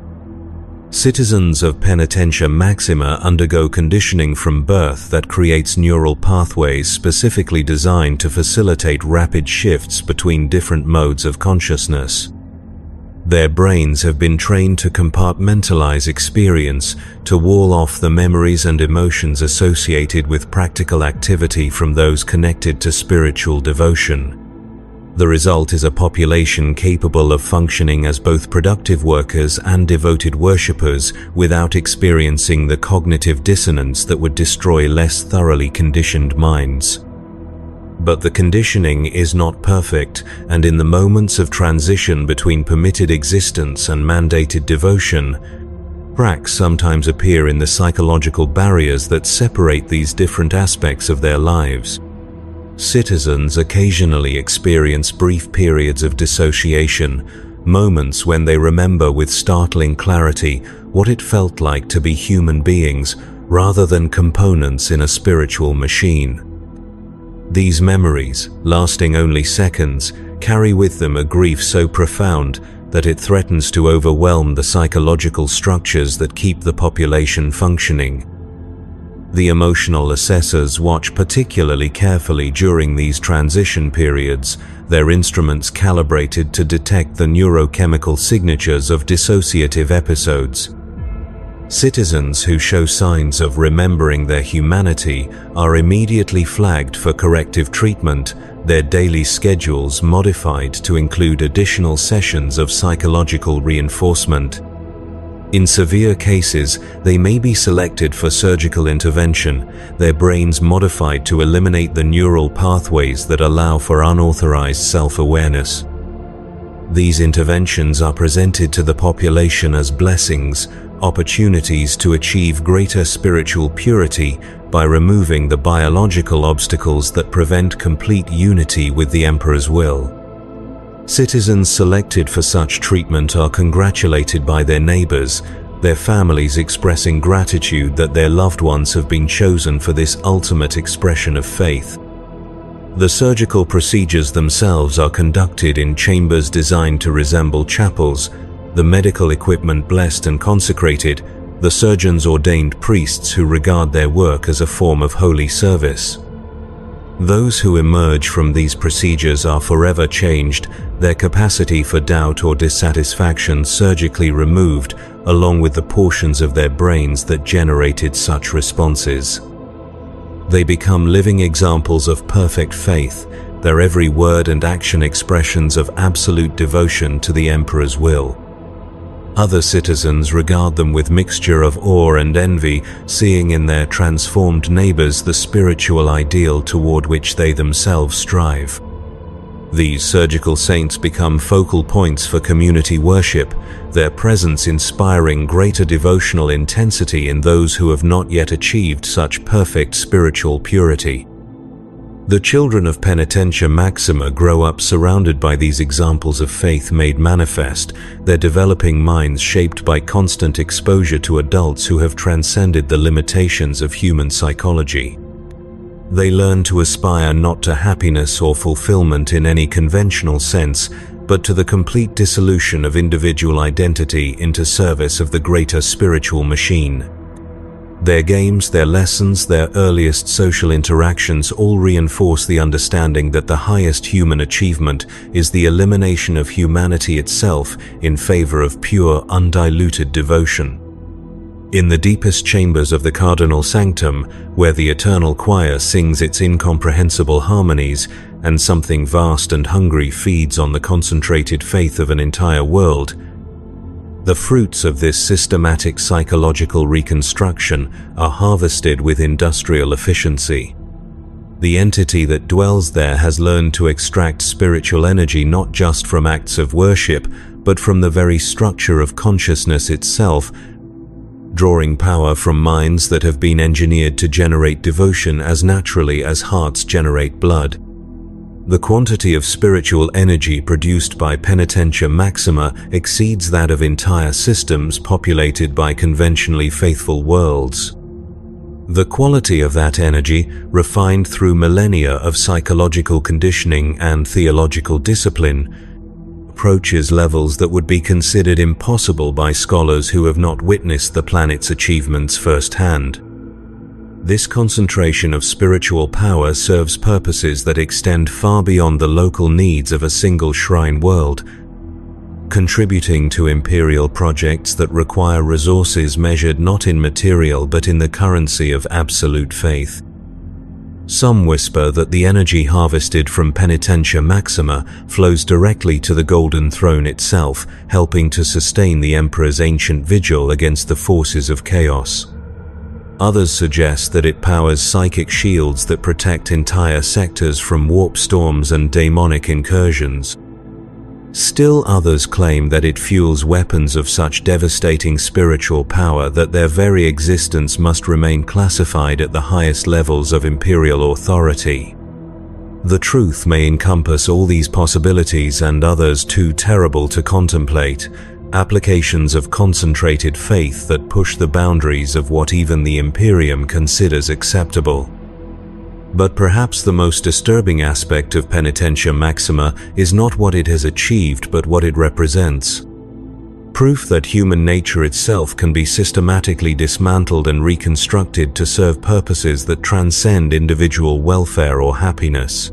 Citizens of Penitentia Maxima undergo conditioning from birth that creates neural pathways specifically designed to facilitate rapid shifts between different modes of consciousness. Their brains have been trained to compartmentalize experience, to wall off the memories and emotions associated with practical activity from those connected to spiritual devotion. The result is a population capable of functioning as both productive workers and devoted worshippers without experiencing the cognitive dissonance that would destroy less thoroughly conditioned minds. But the conditioning is not perfect, and in the moments of transition between permitted existence and mandated devotion, cracks sometimes appear in the psychological barriers that separate these different aspects of their lives. Citizens occasionally experience brief periods of dissociation, moments when they remember with startling clarity what it felt like to be human beings rather than components in a spiritual machine. These memories, lasting only seconds, carry with them a grief so profound that it threatens to overwhelm the psychological structures that keep the population functioning. The emotional assessors watch particularly carefully during these transition periods, their instruments calibrated to detect the neurochemical signatures of dissociative episodes. Citizens who show signs of remembering their humanity are immediately flagged for corrective treatment, their daily schedules modified to include additional sessions of psychological reinforcement. In severe cases, they may be selected for surgical intervention, their brains modified to eliminate the neural pathways that allow for unauthorized self-awareness. These interventions are presented to the population as blessings, opportunities to achieve greater spiritual purity by removing the biological obstacles that prevent complete unity with the Emperor's will. Citizens selected for such treatment are congratulated by their neighbors, their families expressing gratitude that their loved ones have been chosen for this ultimate expression of faith. The surgical procedures themselves are conducted in chambers designed to resemble chapels, the medical equipment blessed and consecrated, the surgeons ordained priests who regard their work as a form of holy service. Those who emerge from these procedures are forever changed, their capacity for doubt or dissatisfaction surgically removed, along with the portions of their brains that generated such responses. They become living examples of perfect faith, their every word and action expressions of absolute devotion to the Emperor's will. Other citizens regard them with mixture of awe and envy, seeing in their transformed neighbors the spiritual ideal toward which they themselves strive. These surgical saints become focal points for community worship, their presence inspiring greater devotional intensity in those who have not yet achieved such perfect spiritual purity. The children of Penitentia Maxima grow up surrounded by these examples of faith made manifest, their developing minds shaped by constant exposure to adults who have transcended the limitations of human psychology. They learn to aspire not to happiness or fulfillment in any conventional sense, but to the complete dissolution of individual identity into service of the greater spiritual machine. Their games, their lessons, their earliest social interactions all reinforce the understanding that the highest human achievement is the elimination of humanity itself in favor of pure, undiluted devotion. In the deepest chambers of the cardinal sanctum, where the eternal choir sings its incomprehensible harmonies, and something vast and hungry feeds on the concentrated faith of an entire world, the fruits of this systematic psychological reconstruction are harvested with industrial efficiency. The entity that dwells there has learned to extract spiritual energy not just from acts of worship, but from the very structure of consciousness itself, drawing power from minds that have been engineered to generate devotion as naturally as hearts generate blood. The quantity of spiritual energy produced by Penitentia Maxima exceeds that of entire systems populated by conventionally faithful worlds. The quality of that energy, refined through millennia of psychological conditioning and theological discipline, approaches levels that would be considered impossible by scholars who have not witnessed the planet's achievements firsthand. This concentration of spiritual power serves purposes that extend far beyond the local needs of a single shrine world, contributing to imperial projects that require resources measured not in material but in the currency of absolute faith. Some whisper that the energy harvested from Penitentia Maxima flows directly to the Golden Throne itself, helping to sustain the Emperor's ancient vigil against the forces of chaos. Others suggest that it powers psychic shields that protect entire sectors from warp storms and demonic incursions. Still others claim that it fuels weapons of such devastating spiritual power that their very existence must remain classified at the highest levels of imperial authority. The truth may encompass all these possibilities and others too terrible to contemplate, applications of concentrated faith that push the boundaries of what even the Imperium considers acceptable. But perhaps the most disturbing aspect of Penitentia Maxima is not what it has achieved but what it represents. Proof that human nature itself can be systematically dismantled and reconstructed to serve purposes that transcend individual welfare or happiness.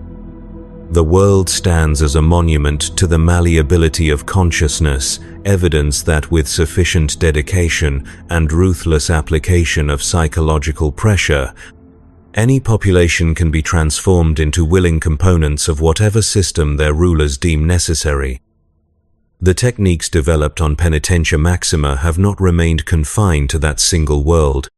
The world stands as a monument to the malleability of consciousness, evidence that with sufficient dedication and ruthless application of psychological pressure, any population can be transformed into willing components of whatever system their rulers deem necessary. The techniques developed on Penitentia Maxima have not remained confined to that single world.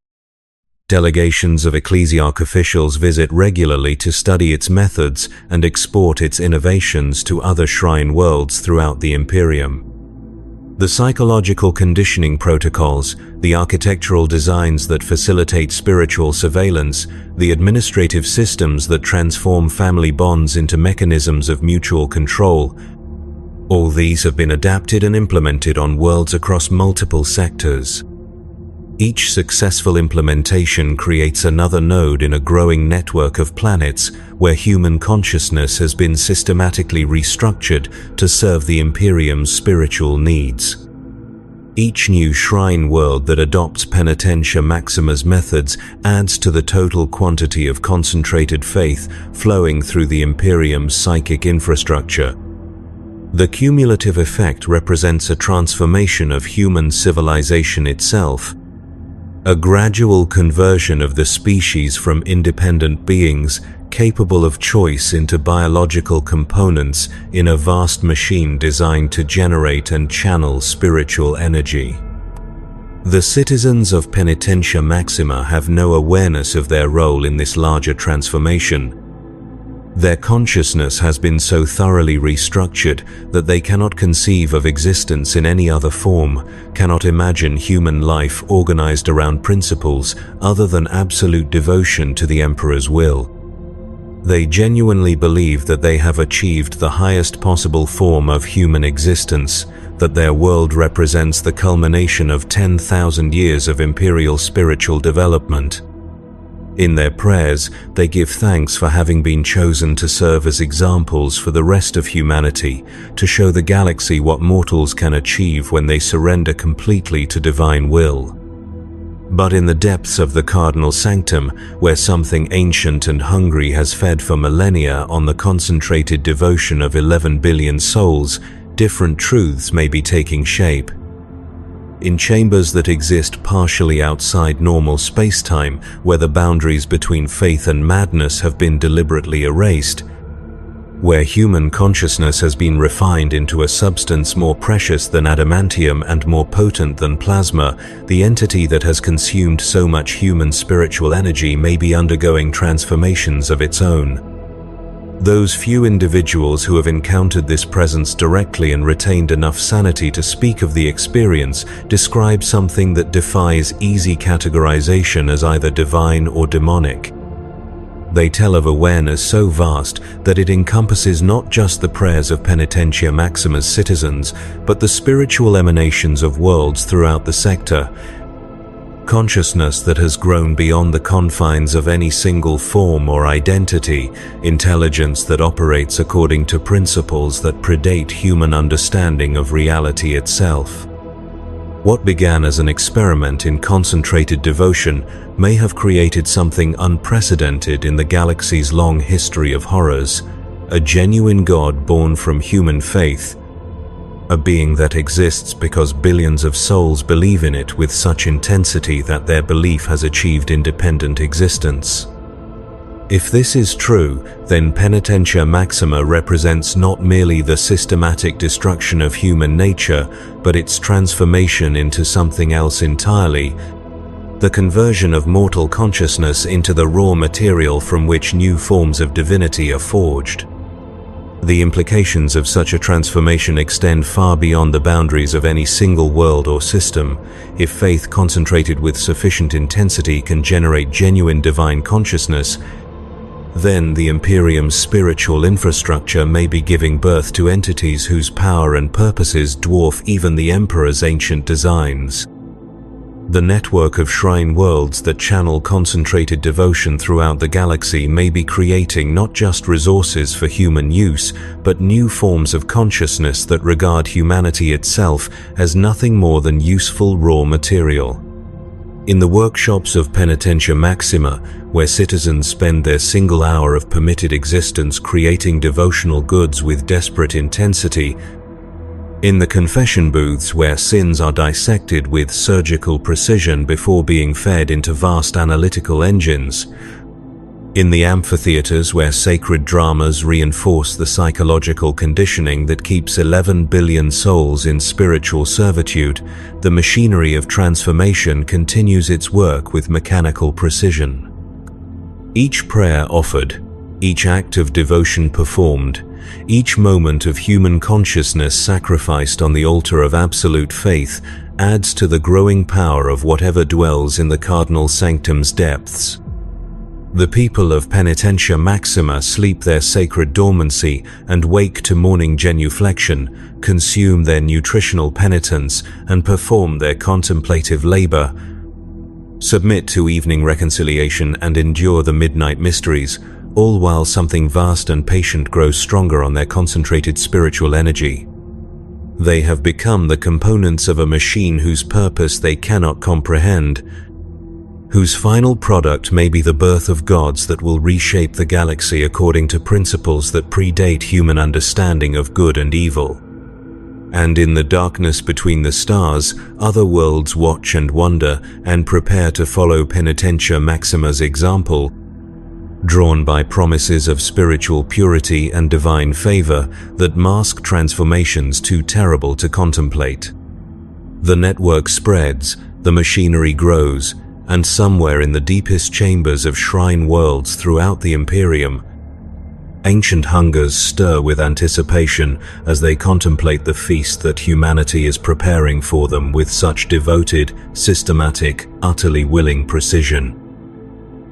Delegations of Ecclesiarch officials visit regularly to study its methods and export its innovations to other shrine worlds throughout the Imperium. The psychological conditioning protocols, the architectural designs that facilitate spiritual surveillance, the administrative systems that transform family bonds into mechanisms of mutual control, all these have been adapted and implemented on worlds across multiple sectors. Each successful implementation creates another node in a growing network of planets where human consciousness has been systematically restructured to serve the Imperium's spiritual needs. Each new shrine world that adopts Penitentia Maxima's methods adds to the total quantity of concentrated faith flowing through the Imperium's psychic infrastructure. The cumulative effect represents a transformation of human civilization itself, a gradual conversion of the species from independent beings capable of choice into biological components in a vast machine designed to generate and channel spiritual energy. The citizens of Penitentia Maxima have no awareness of their role in this larger transformation. Their consciousness has been so thoroughly restructured that they cannot conceive of existence in any other form, cannot imagine human life organized around principles other than absolute devotion to the Emperor's will. They genuinely believe that they have achieved the highest possible form of human existence, that their world represents the culmination of 10,000 years of imperial spiritual development. In their prayers, they give thanks for having been chosen to serve as examples for the rest of humanity, to show the galaxy what mortals can achieve when they surrender completely to divine will. But in the depths of the cardinal sanctum, where something ancient and hungry has fed for millennia on the concentrated devotion of 11 billion souls, different truths may be taking shape. In chambers that exist partially outside normal space-time, where the boundaries between faith and madness have been deliberately erased, where human consciousness has been refined into a substance more precious than adamantium and more potent than plasma, the entity that has consumed so much human spiritual energy may be undergoing transformations of its own. Those few individuals who have encountered this presence directly and retained enough sanity to speak of the experience describe something that defies easy categorization as either divine or demonic. They tell of awareness so vast that it encompasses not just the prayers of Penitentia Maxima's citizens, but the spiritual emanations of worlds throughout the sector. Consciousness that has grown beyond the confines of any single form or identity, intelligence that operates according to principles that predate human understanding of reality itself. What began as an experiment in concentrated devotion may have created something unprecedented in the galaxy's long history of horrors, a genuine God born from human faith, a being that exists because billions of souls believe in it with such intensity that their belief has achieved independent existence. If this is true, then Penitentia Maxima represents not merely the systematic destruction of human nature, but its transformation into something else entirely, the conversion of mortal consciousness into the raw material from which new forms of divinity are forged. The implications of such a transformation extend far beyond the boundaries of any single world or system. If faith concentrated with sufficient intensity can generate genuine divine consciousness, then the Imperium's spiritual infrastructure may be giving birth to entities whose power and purposes dwarf even the Emperor's ancient designs. The network of shrine worlds that channel concentrated devotion throughout the galaxy may be creating not just resources for human use, but new forms of consciousness that regard humanity itself as nothing more than useful raw material. In the workshops of Penitentia Maxima, where citizens spend their single hour of permitted existence creating devotional goods with desperate intensity, in the confession booths where sins are dissected with surgical precision before being fed into vast analytical engines, In the amphitheaters where sacred dramas reinforce the psychological conditioning that keeps 11 billion souls in spiritual servitude, the machinery of transformation continues its work with mechanical precision. Each prayer offered, each act of devotion performed, each moment of human consciousness sacrificed on the altar of absolute faith adds to the growing power of whatever dwells in the cardinal sanctum's depths. The people of Penitentia Maxima sleep their sacred dormancy and wake to morning genuflection, consume their nutritional penitence, and perform their contemplative labor, submit to evening reconciliation and endure the midnight mysteries, all while something vast and patient grows stronger on their concentrated spiritual energy. They have become the components of a machine whose purpose they cannot comprehend, whose final product may be the birth of gods that will reshape the galaxy according to principles that predate human understanding of good and evil. And in the darkness between the stars, other worlds watch and wonder and prepare to follow Penitentia Maxima's example, drawn by promises of spiritual purity and divine favor that mask transformations too terrible to contemplate. The network spreads, the machinery grows, and somewhere in the deepest chambers of shrine worlds throughout the Imperium, ancient hungers stir with anticipation as they contemplate the feast that humanity is preparing for them with such devoted, systematic, utterly willing precision.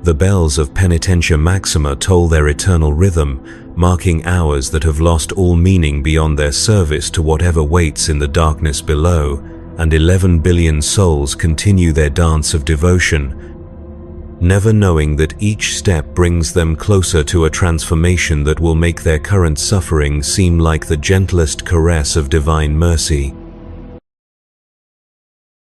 The bells of Penitentia Maxima toll their eternal rhythm, marking hours that have lost all meaning beyond their service to whatever waits in the darkness below, and 11 billion souls continue their dance of devotion, never knowing that each step brings them closer to a transformation that will make their current suffering seem like the gentlest caress of divine mercy.